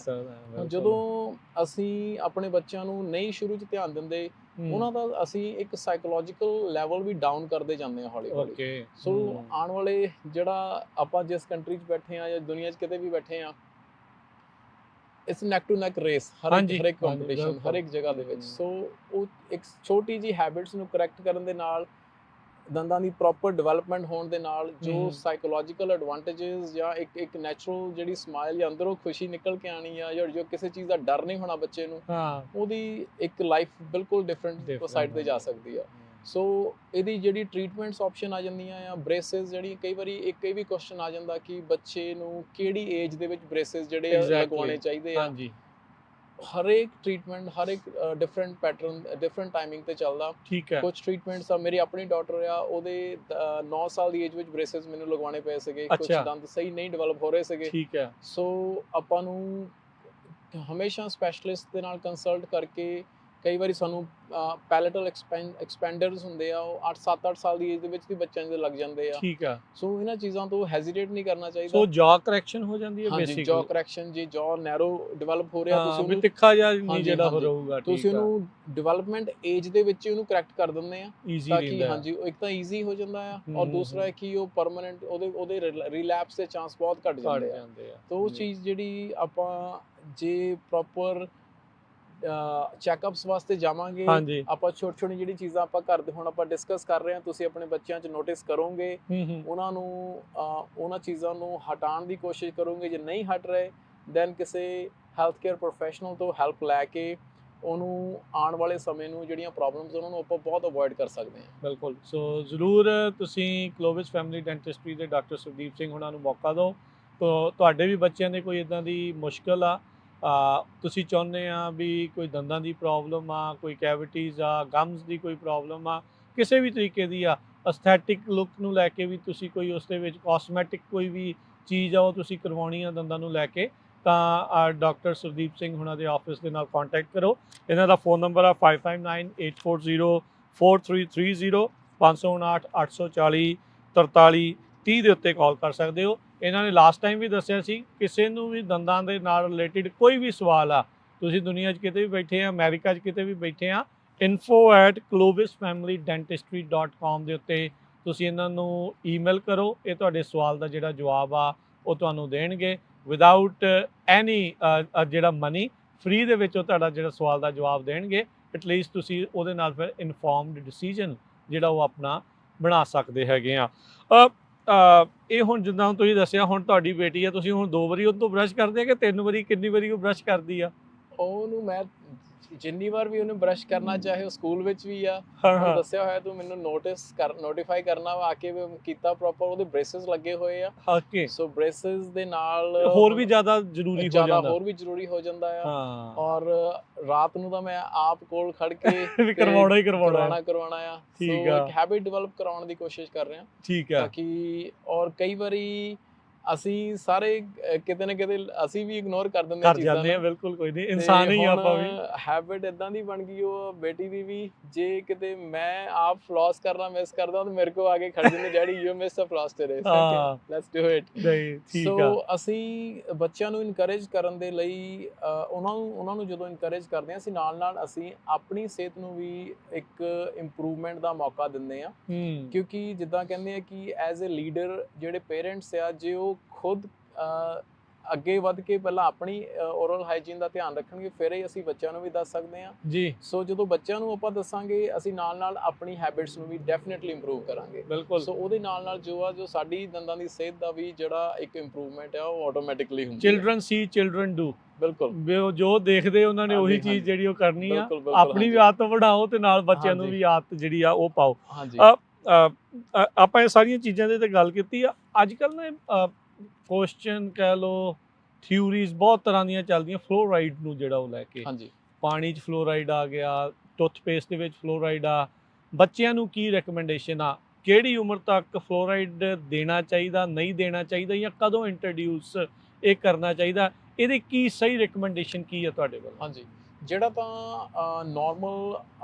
ਜਦੋਂ ਅਸੀਂ ਆਪਣੇ ਬੱਚਿਆਂ ਨੂੰ ਨਹੀਂ ਸ਼ੁਰੂ 'ਚ ਧਿਆਨ ਦਿੰਦੇ, ਉਹਨਾਂ ਦਾ ਅਸੀਂ ਇੱਕ ਸਾਈਕੋਲੋਜੀਕਲ ਲੈਵਲ ਵੀ ਡਾਊਨ ਕਰਦੇ ਜਾਂਦੇ ਹਾਂ ਹੌਲੀ ਹੌਲੀ। ਸੋ ਆਉਣ ਵਾਲੇ ਜਿਹੜਾ ਆਪਾਂ ਜਿਸ ਕੰਟਰੀ 'ਚ ਬੈਠੇ ਆ ਜਾਂ ਦੁਨੀਆ 'ਚ ਕਿਤੇ ਵੀ ਬੈਠੇ ਆ, it's neck to neck race, ਹਰ ਇੱਕ ਕੰਪੀਟੀਸ਼ਨ ਹਰ ਇੱਕ ਜਗ੍ਹਾ ਦੇ ਵਿੱਚ। ਸੋ ਉਹ ਇੱਕ ਛੋਟੀ ਜਿਹੀ ਹੈਬਿਟਸ ਨੂੰ ਕਰੈਕਟ ਕਰਨ ਦੇ ਨਾਲ, ਦੰਦਾਂ ਦੀ ਪ੍ਰੋਪਰ ਡਿਵੈਲਪਮੈਂਟ ਹੋਣ ਦੇ ਨਾਲ, ਜੋ ਸਾਈਕੋਲੋਜੀਕਲ ਐਡਵਾਂਟੇजेस ਜਾਂ ਇੱਕ ਨੈਚੁਰਲ ਜਿਹੜੀ ਸਮਾਈਲ ਜਾਂ ਅੰਦਰੋਂ ਖੁਸ਼ੀ ਨਿਕਲ ਕੇ ਆਣੀ ਆ, ਜਾਂ ਜੋ ਕਿਸੇ ਚੀਜ਼ ਦਾ ਡਰ ਨਹੀਂ ਹੋਣਾ ਬੱਚੇ ਨੂੰ, ਉਹਦੀ ਇੱਕ ਲਾਈਫ ਬਿਲਕੁਲ ਡਿਫਰੈਂਟ ਸਾਈਡ ਤੇ ਜਾ ਸਕਦੀ ਆ। ਸੋ ਇਹਦੀ ਜਿਹੜੀ ਟ੍ਰੀਟਮੈਂਟਸ ਆਪਸ਼ਨ ਆ ਜਾਂਦੀਆਂ ਆ, ਬ੍ਰੇਸਿਸ ਜਿਹੜੀ ਕਈ ਵਾਰੀ ਇੱਕ ਇਹ ਵੀ ਕੁਐਸਚਨ ਆ ਜਾਂਦਾ ਕਿ ਬੱਚੇ ਨੂੰ ਕਿਹੜੀ ਏਜ ਦੇ ਵਿੱਚ ਬ੍ਰੇਸਿਸ ਜਿਹੜੇ ਲਗਵਾਉਣੇ ਚਾਹੀਦੇ ਆ। ਹਰ ਇੱਕ ਟ੍ਰੀਟਮੈਂਟ ਹਰ ਇੱਕ ਡਿਫਰੈਂਟ ਪੈਟਰਨ ਡਿਫਰੈਂਟ ਟਾਈਮਿੰਗ ਤੇ ਚੱਲਦਾ। ਕੁਝ ਟ੍ਰੀਟਮੈਂਟਸ ਆ, ਮੇਰੀ ਆਪਣੀ ਡਾਟਰ ਆ, ਉਹਦੇ 9 ਸਾਲ ਦੀ ਏਜ ਵਿੱਚ ਬ੍ਰੇਸਿਸ ਮੈਨੂੰ ਲਗਵਾਉਣੇ ਪਏ ਸੀਗੇ। ਕੁਝ ਦੰਦ ਸਹੀ ਨਹੀਂ ਡਿਵੈਲਪ ਹੋ ਰਹੇ ਸੀਗੇ। ਸੋ ਆਪਾਂ ਨੂੰ ਹਮੇਸ਼ਾ ਸਪੈਸ਼ਲਿਸਟ ਦੇ ਨਾਲ ਕੰਸਲਟ ਕਰਕੇ, ਕਈ ਵਾਰੀ ਸਾਨੂੰ ਪੈਲੇਟਲ ਐਕਸਪੈਂਡਰਸ ਹੁੰਦੇ ਆ, ਉਹ 7-8 ਸਾਲ ਦੀ ਏਜ ਦੇ ਵਿੱਚ ਵੀ ਬੱਚਿਆਂ ਦੇ ਲੱਗ ਜਾਂਦੇ ਆ। ਸੋ ਇਹਨਾਂ ਚੀਜ਼ਾਂ ਤੋਂ ਹੈਜ਼ਿਟੇਟ ਨਹੀਂ ਕਰਨਾ ਚਾਹੀਦਾ। ਸੋ ਜੌ ਕਰੈਕਸ਼ਨ ਹੋ ਜਾਂਦੀ ਹੈ ਬੇਸਿਕਲੀ। ਜੌ ਕਰੈਕਸ਼ਨ, ਜੇ ਜੌ ਨੈਰੋ ਡਿਵੈਲਪ ਹੋ ਰਿਹਾ, ਤੁਸੀਂ ਉਹਨੂੰ ਤਿੱਖਾ ਜਿਹਾ ਨਹੀਂ ਜਿਹੜਾ ਰਹੂਗਾ, ਤੁਸੀਂ ਉਹਨੂੰ ਡਿਵੈਲਪਮੈਂਟ ਏਜ ਦੇ ਵਿੱਚ ਉਹਨੂੰ ਕਰੈਕਟ ਕਰ ਦਿੰਦੇ ਆ ਤਾਂ ਕਿ ਹਾਂਜੀ ਇੱਕ ਤਾਂ ਈਜ਼ੀ ਹੋ ਜਾਂਦਾ ਆ, ਔਰ ਦੂਸਰਾ ਹੈ ਕਿ ਉਹ ਪਰਮਾਨੈਂਟ ਉਹਦੇ ਰਿਲੈਪਸ ਦੇ ਚਾਂਸ ਬਹੁਤ ਘੱਟ ਜਾਂਦੇ ਆ। ਤਾਂ ਉਹ ਚੀਜ਼ ਜਿਹੜੀ ਆਪਾਂ ਜੇ ਪ੍ਰੋਪਰ ਚੈੱਕਅਪਸ ਵਾਸਤੇ ਜਾਵਾਂਗੇ, ਆਪਾਂ ਛੋਟੀ ਛੋਟੀ ਜਿਹੜੀ ਚੀਜ਼ਾਂ ਆਪਾਂ ਕਰਦੇ ਹੁਣ ਆਪਾਂ ਡਿਸਕਸ ਕਰ ਰਹੇ ਹਾਂ, ਤੁਸੀਂ ਆਪਣੇ ਬੱਚਿਆਂ 'ਚ ਨੋਟਿਸ ਕਰੋਗੇ, ਉਹਨਾਂ ਨੂੰ ਉਹਨਾਂ ਚੀਜ਼ਾਂ ਨੂੰ ਹਟਾਉਣ ਦੀ ਕੋਸ਼ਿਸ਼ ਕਰੋਗੇ। ਜੇ ਨਹੀਂ ਹਟ ਰਹੇ, ਦੈਨ ਕਿਸੇ ਹੈਲਥ ਕੇਅਰ ਪ੍ਰੋਫੈਸ਼ਨਲ ਤੋਂ ਹੈਲਪ ਲੈ ਕੇ ਉਹਨੂੰ ਆਉਣ ਵਾਲੇ ਸਮੇਂ ਨੂੰ ਜਿਹੜੀਆਂ ਪ੍ਰੋਬਲਮਸ ਉਹਨਾਂ ਨੂੰ ਆਪਾਂ ਬਹੁਤ ਅਵੋਇਡ ਕਰ ਸਕਦੇ ਹਾਂ। ਬਿਲਕੁਲ। ਸੋ ਜ਼ਰੂਰ ਤੁਸੀਂ ਕਲੋਵਿਸ ਫੈਮਿਲੀ ਡੈਂਟਿਸਟਰੀ ਦੇ ਡਾਕਟਰ ਸੁਖਦੀਪ ਸਿੰਘ ਉਹਨਾਂ ਨੂੰ ਮੌਕਾ ਦਿਓ। ਤੁਹਾਡੇ ਵੀ ਬੱਚਿਆਂ ਦੇ ਕੋਈ ਇੱਦਾਂ ਦੀ ਮੁਸ਼ਕਲ ਆ, ਤੁਸੀਂ ਚਾਹੁੰਦੇ ਆ ਵੀ ਕੋਈ ਦੰਦਾਂ ਦੀ ਪ੍ਰੋਬਲਮ ਆ, ਕੋਈ ਕੈਵਿਟੀਜ਼ ਆ, ਗਮਸ ਦੀ ਕੋਈ ਪ੍ਰੋਬਲਮ ਆ, ਕਿਸੇ ਵੀ ਤਰੀਕੇ ਦੀ ਆ, ਅਸਥੈਟਿਕ ਲੁੱਕ ਨੂੰ ਲੈ ਕੇ ਵੀ ਤੁਸੀਂ ਕੋਈ ਉਸ ਦੇ ਵਿੱਚ ਕਾਸਮੈਟਿਕ ਕੋਈ ਵੀ ਚੀਜ਼ ਆ ਉਹ ਤੁਸੀਂ ਕਰਵਾਉਣੀ ਆ ਦੰਦਾਂ ਨੂੰ ਲੈ ਕੇ, ਤਾਂ ਡਾਕਟਰ ਸੁਖਦੀਪ ਸਿੰਘ ਉਹਨਾਂ ਦੇ ਆਫਿਸ ਦੇ ਨਾਲ ਕੰਟੈਕਟ ਕਰੋ। ਇਹਨਾਂ ਦਾ ਫੋਨ ਨੰਬਰ ਆ 5598404330, 559-840-4330 ਦੇ ਉੱਤੇ ਕਾਲ ਕਰ ਸਕਦੇ ਹੋ। ਇਹਨਾਂ ਨੇ ਲਾਸਟ ਟਾਈਮ ਵੀ ਦੱਸਿਆ ਸੀ, ਕਿਸੇ ਨੂੰ ਵੀ ਦੰਦਾਂ ਦੇ ਨਾਲ ਰਿਲੇਟਿਡ ਕੋਈ ਵੀ ਸਵਾਲ ਆ, ਤੁਸੀਂ ਦੁਨੀਆ 'ਚ ਕਿਤੇ ਵੀ ਬੈਠੇ ਆ, ਅਮਰੀਕਾ 'ਚ ਕਿਤੇ ਵੀ ਬੈਠੇ ਆ, info@clovisfamilydentistry.com ਦੇ ਉੱਤੇ ਤੁਸੀਂ ਇਹਨਾਂ ਨੂੰ ਈਮੇਲ ਕਰੋ। ਇਹ ਤੁਹਾਡੇ ਸਵਾਲ ਦਾ ਜਿਹੜਾ ਜਵਾਬ ਆ ਉਹ ਤੁਹਾਨੂੰ ਦੇਣਗੇ। ਵਿਦਆਊਟ ਐਨੀ ਜਿਹੜਾ ਮਨੀ, ਫ੍ਰੀ ਦੇ ਵਿੱਚ ਉਹ ਤੁਹਾਡਾ ਜਿਹੜਾ ਸਵਾਲ ਦਾ ਜਵਾਬ ਦੇਣਗੇ। ਐਟਲੀਸਟ ਤੁਸੀਂ ਉਹਦੇ ਨਾਲ ਫਿਰ ਇਨਫੋਰਮਡ ਡਿਸੀਜਨ ਜਿਹੜਾ ਉਹ ਆਪਣਾ ਬਣਾ ਸਕਦੇ ਹੈਗੇ ਆ। ਇਹ ਹੁਣ ਜਿੱਦਾਂ ਤੁਸੀਂ ਦੱਸਿਆ, ਹੁਣ ਤੁਹਾਡੀ ਬੇਟੀ ਆ, ਤੁਸੀਂ ਹੁਣ 2 ਵਾਰੀ ਉਹ ਤੋਂ ਬਰਸ਼ ਕਰਦੇ ਆ ਕਿ 3 ਵਾਰੀ, ਕਿੰਨੀ ਵਾਰੀ ਉਹ ਬਰਸ਼ ਕਰਦੀ ਆ? ਉਹਨੂੰ ਮੈਂ ਜਿੰਨੀ ਵਾਰ ਵੀ ਉਹਨੇ ਬਰਸ਼ ਕਰਨਾ, ਚਾਹੇ ਉਹ ਸਕੂਲ ਵਿੱਚ ਵੀ ਆ, ਮੈਂ ਦੱਸਿਆ ਹੋਇਆ ਤੂੰ ਮੈਨੂੰ ਨੋਟੀਫਾਈ ਕਰਨਾ ਵਾ ਆ ਕੇ ਵੀ ਕੀਤਾ ਪ੍ਰੋਪਰ। ਉਹਦੇ ਬ੍ਰੇਸਿਸ ਲੱਗੇ ਹੋਏ ਆ, ਓਕੇ, ਸੋ ਬ੍ਰੇਸਿਸ ਦੇ ਨਾਲ ਹੋਰ ਵੀ ਜ਼ਿਆਦਾ ਜ਼ਰੂਰੀ ਹੋ ਜਾਂਦਾ ਆ। ਔਰ ਰਾਤ ਨੂੰ ਤਾਂ ਮੈਂ ਆਪ ਕੋਲ ਖੜ ਕੇ ਕਰਵਾਉਣਾ ਆ। ਸੋ ਇੱਕ ਹੈਬਿਟ ਡਿਵੈਲਪ ਕਰਾਉਣ ਦੀ ਕੋਸ਼ਿਸ਼ ਕਰ ਰਹੇ ਹਾਂ। ਠੀਕ ਹੈ। ਤਾਂ ਕਿ ਔਰ ਕਈ ਵਾਰੀ ਅਸੀਂ ਸਾਰੇ ਕਿਤੇ ਨਾ ਕਿਤੇ ਅਸੀਂ ਵੀ ਇਗਨੋਰ ਕਰ ਦਿੰਦੇ ਹਾਂ। ਬਿਲਕੁਲ, ਕੋਈ ਨਹੀਂ, ਇਨਸਾਨ ਹੀ ਆਪਾਂ ਵੀ। ਹੈਬਿਟ ਇਦਾਂ ਦੀ ਬਣ ਗਈ ਉਹ ਬੇਟੀ ਦੀ ਵੀ, ਜੇ ਕਿਤੇ ਮੈਂ ਆਪ ਫਲॉस ਕਰਨਾ ਮਿਸ ਕਰਦਾ ਤਾਂ ਮੇਰੇ ਕੋਲ ਆ ਕੇ ਖੜ ਜਾਂਦੇ, daddy you miss a floss today, let's do it. So ਅਸੀਂ ਬੱਚਿਆਂ ਨੂੰ ਇਨਕਰੇਜ ਕਰਨ ਦੇ ਲਈ ਉਹਨਾਂ ਨੂੰ ਜਦੋਂ ਇਨਕਰੇਜ ਕਰਦੇ ਹਾਂ, ਅਸੀਂ ਨਾਲ ਅਸੀਂ ਆਪਣੀ ਸਿਹਤ ਨੂੰ ਵੀ ਇੱਕ ਇੰਪਰੂਵਮੈਂਟ ਦਾ ਮੌਕਾ ਦਿੰਦੇ ਹਾਂ। ਕਿਉਂਕਿ ਜਿੱਦਾਂ ਕਹਿੰਦੇ ਆ ਕਿ ਐਜ਼ ਅ ਲੀਡਰ ਜਿਹੜੇ ਪੇਰੈਂਟਸ ਆ, ਜੇ ਉਹ ਖੁਦ ਅੱਗੇ ਵੱਧ ਕੇ ਪਹਿਲਾਂ ਆਪਣੀ ਓਰਲ ਹਾਈਜੀਨ ਦਾ ਧਿਆਨ ਰੱਖਣਗੇ, ਫਿਰ ਹੀ ਅਸੀਂ ਬੱਚਿਆਂ ਨੂੰ ਵੀ ਦੱਸ ਸਕਦੇ ਹਾਂ ਜੀ। ਸੋ ਜਦੋਂ ਬੱਚਿਆਂ ਨੂੰ ਆਪਾਂ ਦੱਸਾਂਗੇ, ਅਸੀਂ ਨਾਲ ਆਪਣੀ ਹੈਬਿਟਸ ਨੂੰ ਵੀ ਡੈਫੀਨਿਟਲੀ ਇੰਪਰੂਵ ਕਰਾਂਗੇ। ਬਿਲਕੁਲ। ਸੋ ਉਹਦੇ ਨਾਲ ਜੋ ਸਾਡੀ ਦੰਦਾਂ ਦੀ ਸਿਹਤ ਦਾ ਵੀ ਜਿਹੜਾ ਇੱਕ ਇੰਪਰੂਵਮੈਂਟ ਆ, ਉਹ ਆਟੋਮੈਟਿਕਲੀ ਹੁੰਦੀ ਹੈ। Children C children do. ਬਿਲਕੁਲ, ਜੋ ਦੇਖਦੇ ਉਹਨਾਂ ਨੇ ਉਹੀ ਚੀਜ਼ ਜਿਹੜੀ ਉਹ ਕਰਨੀ ਆ। ਆਪਣੀ ਵੀ ਆਦਤ ਬਣਾਓ ਤੇ ਨਾਲ ਬੱਚਿਆਂ ਨੂੰ ਵੀ ਆਦਤ ਜਿਹੜੀ ਆ ਉਹ ਪਾਓ। ਆਪਾਂ ਇਹ ਸਾਰੀਆਂ ਚੀਜ਼ਾਂ ਦੇ ਤੇ ਗੱਲ ਕੀਤੀ ਆ। ਅੱਜ ਕੱਲ੍ਹ ਨਾ ਕੁਐਸਚਨ ਕਹਿ ਲਓ, ਥਿਊਰੀਜ਼ ਬਹੁਤ ਤਰ੍ਹਾਂ ਦੀਆਂ ਚੱਲਦੀਆਂ ਫਲੋਰਾਈਡ ਨੂੰ ਜਿਹੜਾ ਉਹ ਲੈ ਕੇ। ਪਾਣੀ 'ਚ ਫਲੋਰਾਈਡ ਆ ਗਿਆ, ਟੁੱਥਪੇਸਟ ਦੇ ਵਿੱਚ ਫਲੋਰਾਈਡ ਆ। ਬੱਚਿਆਂ ਨੂੰ ਕੀ ਰეკਮੈਂਡੇਸ਼ਨ ਆ, ਕਿਹੜੀ ਉਮਰ ਤੱਕ ਫਲੋਰਾਈਡ ਦੇਣਾ ਚਾਹੀਦਾ, ਨਹੀਂ ਦੇਣਾ ਚਾਹੀਦਾ, ਜਾਂ ਕਦੋਂ ਇੰਟਰੋਡਿਊਸ ਇਹ ਕਰਨਾ ਚਾਹੀਦਾ? ਇਹਦੀ ਕੀ ਸਹੀ ਰეკਮੈਂਡੇਸ਼ਨ ਕੀ ਆ ਤੁਹਾਡੇ ਵੱਲ? ਹਾਂਜੀ, ਜਿਹੜਾ ਤਾਂ ਨਾਰਮਲ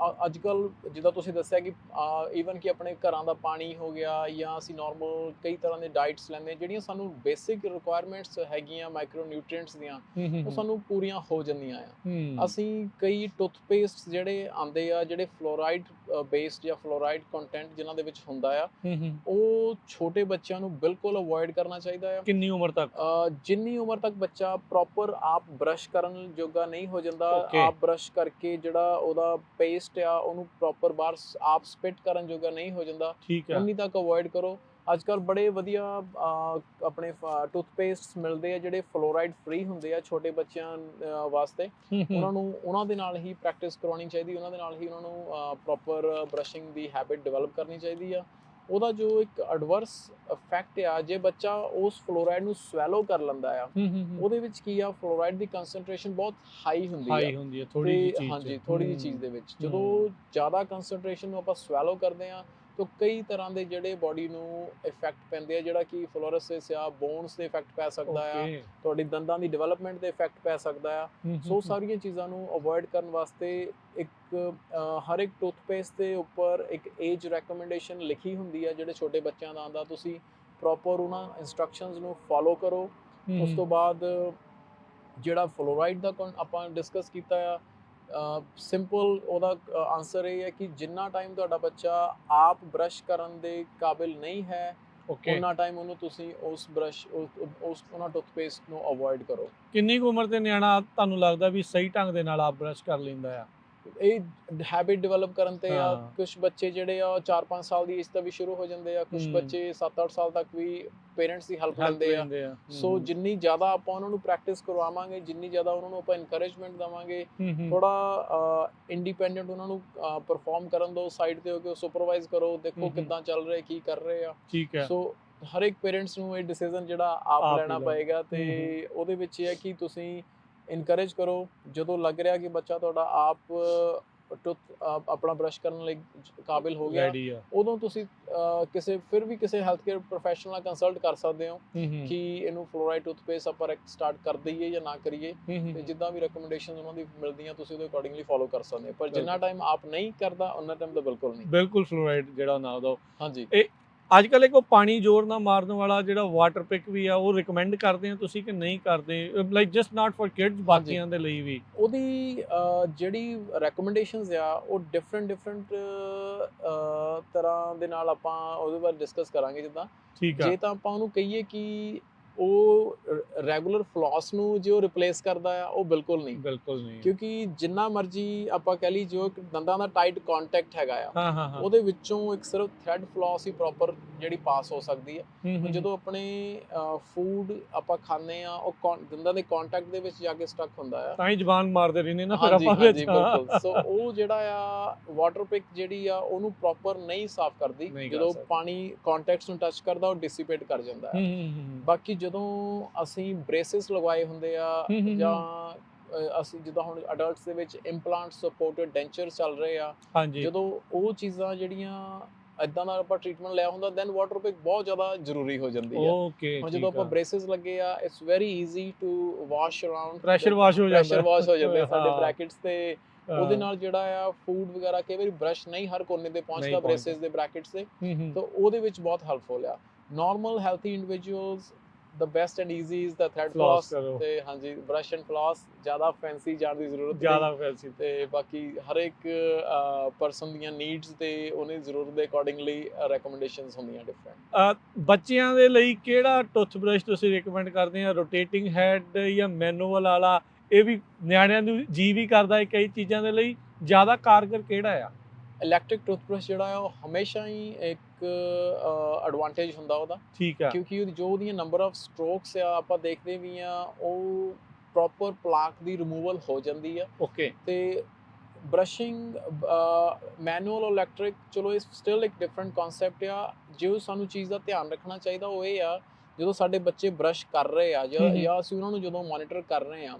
ਅੱਜ ਕੱਲ੍ਹ ਜਿੱਦਾਂ ਤੁਸੀਂ ਦੱਸਿਆ ਕਿ ਈਵਨ ਕਿ ਆਪਣੇ ਘਰਾਂ ਦਾ ਪਾਣੀ ਹੋ ਗਿਆ, ਜਾਂ ਅਸੀਂ ਨਾਰਮਲ ਕਈ ਤਰ੍ਹਾਂ ਦੇ ਡਾਈਟਸ ਲੈਂਦੇ ਹਾਂ, ਜਿਹੜੀਆਂ ਸਾਨੂੰ ਬੇਸਿਕ ਰਿਕੁਆਇਰਮੈਂਟਸ ਹੈਗੀਆਂ ਮਾਈਕਰੋ ਨਿਊਟ੍ਰੀਐਂਟਸ ਦੀਆਂ, ਉਹ ਸਾਨੂੰ ਪੂਰੀਆਂ ਹੋ ਜਾਂਦੀਆਂ ਆ। ਅਸੀਂ ਕਈ ਟੁੱਥਪੇਸਟ ਜਿਹੜੇ ਆਉਂਦੇ ਆ, ਜਿਹੜੇ ਫਲੋਰਾਈਡ ਬੇਸਡ ਜਾਂ ਫਲੋਰਾਈਡ ਕੰਟੈਂਟ ਜਿਨ੍ਹਾਂ ਦੇ ਵਿੱਚ ਹੁੰਦਾ ਆ, ਉਹ ਛੋਟੇ ਬੱਚਿਆਂ ਨੂੰ ਬਿਲਕੁਲ ਅਵੋਇਡ ਕਰਨਾ ਚਾਹੀਦਾ ਆ। ਕਿੰਨੀ ਉਮਰ ਤੱਕ? ਜਿੰਨੀ ਉਮਰ ਤੱਕ ਬੱਚਾ ਪ੍ਰੋਪਰ ਆਪ ਬਰਸ਼ ਕਰਨ ਜੋਗਾ ਨਹੀਂ ਹੋ ਜਾਂਦਾ, ਆਪ ਬਰਸ਼ ਕਰਕੇ ਜਿਹੜਾ ਉਹਦਾ ਪੇਸਟ ਆ ਉਹਨੂੰ ਪ੍ਰੋਪਰ ਬਾਹਰ ਆਪ ਸਪਿਟ ਕਰਨ ਜੋਗਾ ਨਹੀਂ ਹੋ ਜਾਂਦਾ, ਉਨੀ ਤੱਕ ਅਵੋਇਡ ਕਰੋ। ਅੱਜ ਕੱਲ੍ਹ ਬੜੇ ਵਧੀਆ ਆਪਣੇ ਟੁੱਥਪੇਸਟ ਮਿਲਦੇ ਆ ਜਿਹੜੇ ਫਲੋਰਾਈਡ ਫ੍ਰੀ ਹੁੰਦੇ ਆ ਛੋਟੇ ਬੱਚਿਆਂ ਵਾਸਤੇ। ਉਹਨਾਂ ਦੇ ਨਾਲ ਹੀ ਪ੍ਰੈਕਟਿਸ ਕਰਵਾਉਣੀ ਚਾਹੀਦੀ, ਉਹਨਾਂ ਦੇ ਨਾਲ ਹੀ ਉਹਨਾਂ ਨੂੰ ਪ੍ਰੋਪਰ ਬਰਸ਼ਿੰਗ ਦੀ ਹੈਬਿਟ ਡਿਵੈਲਪ ਕਰਨੀ ਚਾਹੀਦੀ ਆ। ਉਹਦਾ ਜੋ ਇੱਕ ਐਡਵਰਸ ਇਫੈਕਟ ਆ, ਜੇ ਬੱਚਾ ਉਸ ਫਲੋਰਾਈਡ ਨੂੰ ਸਵੈਲੋ ਕਰ ਲੈਂਦਾ ਆ, ਉਹਦੇ ਵਿੱਚ ਕੀ ਆ, ਫਲੋਰਾਈਡ ਦੀ ਕੰਸੈਂਟਰੇਸ਼ਨ ਬਹੁਤ ਹਾਈ ਹੁੰਦੀ ਹੈ ਥੋੜੀ ਜਿਹੀ ਚੀਜ਼ ਦੇ ਵਿੱਚ। ਜਦੋਂ ਜ਼ਿਆਦਾ ਕੰਸੈਂਟਰੇਸ਼ਨ ਨੂੰ ਆਪਾਂ ਸਵੈਲੋ ਕਰਦੇ ਆ ਤਾਂ ਕਈ ਤਰ੍ਹਾਂ ਦੇ ਜਿਹੜੇ ਬਾਡੀ ਨੂੰ ਇਫੈਕਟ ਪੈਂਦੇ ਆ, ਜਿਹੜਾ ਕਿ ਫਲੋਰੋਸਿਸ ਆ, ਬੋਨਸ ਤੇ ਇਫੈਕਟ ਪੈ ਸਕਦਾ ਆ, ਤੁਹਾਡੀ ਦੰਦਾਂ ਦੀ ਡਿਵੈਲਪਮੈਂਟ ਤੇ ਇਫੈਕਟ ਪੈ ਸਕਦਾ ਆ। ਸੋ ਸਾਰੀਆਂ ਚੀਜ਼ਾਂ ਨੂੰ ਅਵੋਇਡ ਕਰਨ ਵਾਸਤੇ ਹਰ ਇੱਕ ਟੂਥਪੇਸਟ ਦੇ ਉੱਪਰ ਇੱਕ ਏਜ ਰეკਮੈਂਡੇਸ਼ਨ ਲਿਖੀ ਹੁੰਦੀ ਹੈ। ਜਿਹੜੇ ਛੋਟੇ ਬੱਚਿਆਂ ਦਾ ਆਉਂਦਾ, ਤੁਸੀਂ ਪ੍ਰੋਪਰ ਉਹਨਾਂ ਇੰਸਟਰਕਸ਼ਨਸ ਨੂੰ ਫੋਲੋ ਕਰੋ। ਉਸ ਤੋਂ ਬਾਅਦ ਜਿਹੜਾ ਫਲੋਰਾਈਡ ਦਾ ਆਪਾਂ ਡਿਸਕਸ ਕੀਤਾ ਆ, ਸਿੰਪਲ ਉਹਦਾ ਆਨਸਰ ਇਹ ਹੈ ਕਿ ਜਿੰਨਾ ਟਾਈਮ ਤੁਹਾਡਾ ਬੱਚਾ ਆਪ ਬਰਸ਼ ਕਰਨ ਦੇ ਕਾਬਿਲ ਨਹੀਂ ਹੈ, ਉਹਨਾਂ ਟਾਈਮ ਉਹਨੂੰ ਤੁਸੀਂ ਉਹਨਾਂ ਟੂਥਪੇਸਟ ਨੂੰ ਅਵੋਇਡ ਕਰੋ। ਕਿੰਨੀ ਕੁ ਉਮਰ ਦੇ ਨਿਆਣਾ ਤੁਹਾਨੂੰ ਲੱਗਦਾ ਵੀ ਸਹੀ ਢੰਗ ਦੇ ਨਾਲ ਆਪ ਬਰਸ਼ ਕਰ ਲੈਂਦਾ ਆ? ਇਹ ਹੈਬਿਟ ਡਿਵੈਲਪ ਕਰਨ ਤੇ ਆ। ਕੁਝ ਬੱਚੇ ਜਿਹੜੇ ਆ 4-5 ਸਾਲ ਦੀ ਏਜ ਤੋਂ ਵੀ ਸ਼ੁਰੂ ਹੋ ਜਾਂਦੇ ਆ, ਕੁਝ ਬੱਚੇ 7-8 ਸਾਲ ਤੱਕ ਵੀ ਪੇਰੈਂਟਸ ਦੀ ਹੈਲਪ ਲੈਂਦੇ ਆ। ਸੋ ਜਿੰਨੀ ਜ਼ਿਆਦਾ ਆਪਾਂ ਉਹਨਾਂ ਨੂੰ ਪ੍ਰੈਕਟਿਸ ਕਰਵਾਵਾਂਗੇ, ਜਿੰਨੀ ਜ਼ਿਆਦਾ ਉਹਨਾਂ ਨੂੰ ਆਪਾਂ ਇਨਕਰੇਜਮੈਂਟ ਦੇਵਾਂਗੇ, ਥੋੜਾ ਇੰਡੀਪੈਂਡੈਂਟ ਉਹਨਾਂ ਨੂੰ ਪਰਫਾਰਮ ਕਰਨ ਦਿਓ, ਸਾਈਡ ਤੇ ਹੋ ਕੇ ਸੁਪਰਵਾਈਜ਼ ਕਰੋ, ਦੇਖੋ ਕਿੱਦਾਂ ਚੱਲ ਰਿਹਾ, ਕੀ ਕਰ ਰਹੇ ਆ। ਸੋ ਹਰ ਇੱਕ ਪੇਰੈਂਟਸ ਨੂੰ ਇਹ ਡਿਸੀਜਨ ਜਿਹੜਾ ਆਪ ਲੈਣਾ ਪਏਗਾ, ਤੇ ਉਹਦੇ ਵਿੱਚ ਇਹ ਹੈ ਕਿ ਤੁਸੀਂ ਇਨਕਰੇਜ ਕਰੋ। ਜਦੋਂ ਲੱਗ ਰਿਹਾ ਕਿ ਬੱਚਾ ਤੁਹਾਡਾ ਆਪ ਆਪਣਾ ਬਰਸ਼ ਕਰਨ ਲਈ ਕਾਬਿਲ ਹੋ ਗਿਆ, ਉਦੋਂ ਤੁਸੀਂ ਕਿਸੇ ਹੈਲਥ ਕੇਅਰ ਪ੍ਰੋਫੈਸ਼ਨਲ ਨਾਲ ਕੰਸਲਟ ਕਰ ਸਕਦੇ ਹੋ ਕਿ ਇਹਨੂੰ ਫਲੋਰਾਈਡ ਟੂਥਪੇਸਟ ਆਪਾਂ ਸਟਾਰਟ ਕਰ ਦਈਏ ਜਾਂ ਨਾ ਕਰੀਏ। ਤੇ ਜਿੱਦਾਂ ਵੀ ਰეკਮੈਂਡੇਸ਼ਨ ਉਹਨਾਂ ਦੀ ਮਿਲਦੀਆਂ, ਤੁਸੀਂ ਉਹਦੇ ਅਕੋਰਡਿੰਗਲੀ ਫੋਲੋ ਕਰ ਸਕਦੇ ਹੋ। ਪਰ ਜਿੰਨਾ ਟਾਈਮ ਆਪ ਨਹੀਂ ਕਰਦਾ, ਉਹਨਾਂ ਟਾਈਮ ਤਾਂ ਬਿਲਕੁਲ ਨਹੀਂ, ਬਿਲਕੁਲ ਫਲੋਰਾਈਡ ਜਿਹੜਾ ਨਾ ਦੋ। ਹਾਂਜੀ, ਅੱਜ ਕੱਲ੍ਹ ਇੱਕ ਪਾਣੀ ਜ਼ੋਰ ਨਾਲ ਮਾਰਨ ਵਾਲਾ ਜਿਹੜਾ ਵਾਟਰ ਪਿਕ ਵੀ ਆ, ਉਹ ਰਿਕਮੈਂਡ ਕਰਦੇ ਆ ਤੁਸੀਂ ਕਿ ਨਹੀਂ ਕਰਦੇ? Like just not for kids, ਬਾਕੀਆਂ ਦੇ ਲਈ ਵੀ ਉਹਦੀ ਜਿਹੜੀ ਰეკਮੈਂਡੇਸ਼ਨਸ ਆ, ਉਹ ਡਿਫਰੈਂਟ ਤਰ੍ਹਾਂ ਦੇ ਨਾਲ ਆਪਾਂ ਉਹਦੇ ਬਾਰੇ ਡਿਸਕਸ ਕਰਾਂਗੇ। ਜਿੱਦਾਂ ਜੇ ਤਾਂ ਆਪਾਂ ਉਹਨੂੰ ਕਹੀਏ ਕਿ ਉਹ ਰੈਗੂਲਰ ਫਲੌਸ ਨੂੰ ਜੋ ਰਿਪਲੇਸ ਕਰਦਾ ਆ ਉਹ ਬਿਲਕੁਲ ਨਹੀਂ। ਬਿਲਕੁਲ ਨਹੀਂ। ਕਿਉਂਕਿ ਜਿੰਨਾ ਮਰਜੀ ਆਪਾਂ ਕਹਿ ਲਈ ਜੋ ਇੱਕ ਦੰਦਾਂ ਦਾ ਟਾਈਟ ਕੰਟੈਕਟ ਹੈਗਾ ਆ ਹਾਂ ਹਾਂ ਹਾਂ। ਉਹਦੇ ਵਿੱਚੋਂ ਇੱਕ ਸਿਰਫ ਥ੍ਰੈਡ ਫਲੌਸ ਹੀ ਪ੍ਰੋਪਰ ਜਿਹੜੀ ਪਾਸ ਹੋ ਸਕਦੀ ਹੈ। ਹੁਣ ਜਦੋਂ ਆਪਣੇ ਫੂਡ ਆਪਾਂ ਖਾਂਦੇ ਆ ਉਹ ਦੰਦਾਂ ਦੇ ਕੰਟੈਕਟ ਦੇ ਵਿੱਚ ਜਾ ਕੇ ਸਟਕ ਹੁੰਦਾ ਆ, ਤਾਂ ਹੀ ਜ਼ਬਾਨ ਮਾਰਦੇ ਰਹਿੰਦੇ ਨਾ ਫਿਰ ਹਾਂਜੀ ਆਪਾਂ ਹਾਂਜੀ ਵਿੱਚ। ਬਿਲਕੁਲ। ਸੋ ਉਹ ਜਿਹੜਾ ਆ ਵਾਟਰ ਪਿਕ ਜਿਹੜੀ ਆ ਉਹਨੂੰ ਪ੍ਰੋਪਰ ਨਹੀਂ ਸਾਫ਼ ਕਰਦੀ। ਨਹੀਂ ਕਰ ਜਦੋਂ ਸਕਦੀ। ਪਾਣੀ ਕੰਟੈਕਟਸ ਨੂੰ ਟੱਚ ਕਰਦਾ ਉਹ ਡਿਸਿਪੇਟ ਕਰ ਜਾਂਦਾ ਹੈ। ਬਾਕੀ ਜਦੋਂ ਅਸੀਂ ਬ੍ਰੇਸਿਸ ਲਗਵਾਏ ਹੁੰਦੇ ਆ ਜਾਂ ਅਸੀਂ ਜਿੱਦਾਂ ਹੁਣ ਅਡਲਟਸ ਦੇ ਵਿੱਚ ਇੰਪਲਾਂਟ ਸਪੋਰਟਡ ਡੈਂਚਰਸ ਚੱਲ ਰਹੇ ਆ, ਹਾਂਜੀ ਜਦੋਂ ਉਹ ਚੀਜ਼ਾਂ ਜਿਹੜੀਆਂ ਇਦਾਂ ਦਾ ਆਪਾਂ ਟ੍ਰੀਟਮੈਂਟ ਲਿਆ ਹੁੰਦਾ ਦੈਨ ਵਾਟਰ ਪਿਕ ਬਹੁਤ ਜ਼ਿਆਦਾ ਜ਼ਰੂਰੀ ਹੋ ਜਾਂਦੀ ਆ। ਓਕੇ ਹੁਣ ਜਦੋਂ ਆਪਾਂ ਬ੍ਰੇਸਿਸ ਲੱਗੇ ਆ it's very easy to wash around, pressure wash ਹੋ ਜਾਂਦਾ, ਪ੍ਰੈਸ਼ਰ ਵਾਸ਼ ਹੋ ਜਾਂਦੇ ਸਾਡੇ ਹਾਂ। ਬ੍ਰੈਕਟਸ ਤੇ। ਉਹਦੇ ਨਾਲ ਜਿਹੜਾ ਆ ਫੂਡ ਵਗੈਰਾ ਕਈ ਵਾਰੀ ਬ੍ਰਸ਼ ਨਹੀਂ ਹਰ ਕੋਨੇ ਤੇ ਪਹੁੰਚਦਾ ਬ੍ਰੇਸਿਸ ਦੇ ਬ੍ਰੈਕਟਸ ਤੇ, ਤਾਂ ਉਹਦੇ ਵਿੱਚ ਬਹੁਤ ਹੈਲਪਫੁਲ ਆ। Normal healthy individuals the best and easy is the thread floss ਤੇ ਹਾਂਜੀ ਬ੍ਰਸ਼ ਐਂਡ ਫਲੌਸ, ਜ਼ਿਆਦਾ ਫੈਂਸੀ ਜਾਣ ਦੀ ਜ਼ਰੂਰਤ ਨਹੀਂ, ਜ਼ਿਆਦਾ ਫੈਂਸੀ। ਤੇ ਬਾਕੀ ਹਰ ਇੱਕ ਪਰਸਨ ਦੀਆਂ ਨੀਡਸ ਤੇ ਉਹਨੇ ਜ਼ਰੂਰਤ ਦੇ ਅਕੋਰਡਿੰਗਲੀ ਰეკਮੈਂਡੇਸ਼ਨਸ ਹੁੰਦੀਆਂ ਡਿਫਰੈਂਟ। ਬੱਚਿਆਂ ਦੇ ਲਈ ਕਿਹੜਾ ਟੁੱਥਬ੍ਰਸ਼ ਤੁਸੀਂ ਰਿਕਮੈਂਡ ਕਰਦੇ ਆ, ਰੋਟੇਟਿੰਗ ਹੈਡ ਜਾਂ ਮੈਨੂਅਲ ਵਾਲਾ? ਇਹ ਵੀ ਨਿਆਣਿਆਂ ਨੂੰ ਜੀ ਵੀ ਕਰਦਾ ਹੈ ਕਈ ਚੀਜ਼ਾਂ ਦੇ ਲਈ, ਜ਼ਿਆਦਾ ਕਾਰਗਰ ਕਿਹੜਾ ਆ? ਇਲੈਕਟ੍ਰਿਕ ਟੂਥਬ੍ਰਸ਼ ਜਿਹੜਾ ਆ ਉਹ ਹਮੇਸ਼ਾ ਹੀ ਇੱਕ ਐਡਵਾਂਟੇਜ ਹੁੰਦਾ ਉਹਦਾ, ਠੀਕ ਆ, ਕਿਉਂਕਿ ਜੋ ਉਹਦੀਆਂ ਨੰਬਰ ਆਫ ਸਟ੍ਰੋਕਸ ਆ ਆਪਾਂ ਦੇਖਦੇ ਵੀ ਆ ਉਹ ਪ੍ਰੋਪਰ ਪਲਾਕ ਦੀ ਰਿਮੂਵਲ ਹੋ ਜਾਂਦੀ ਆ। ਓਕੇ। ਤੇ ਬਰਸ਼ਿੰਗ ਮੈਨੂਅਲ ਇਲੈਕਟ੍ਰਿਕ ਚਲੋ ਇਹ ਸਟਿਲ ਇੱਕ ਡਿਫਰੈਂਟ ਕਨਸੈਪਟ ਆ। ਜੋ ਸਾਨੂੰ ਚੀਜ਼ ਦਾ ਧਿਆਨ ਰੱਖਣਾ ਚਾਹੀਦਾ ਉਹ ਇਹ ਆ, ਜਦੋਂ ਸਾਡੇ ਬੱਚੇ ਬਰਸ਼ ਕਰ ਰਹੇ ਆ ਜਾਂ ਅਸੀਂ ਉਹਨਾਂ ਨੂੰ ਜਦੋਂ ਮੋਨੀਟਰ ਕਰ ਰਹੇ ਆ,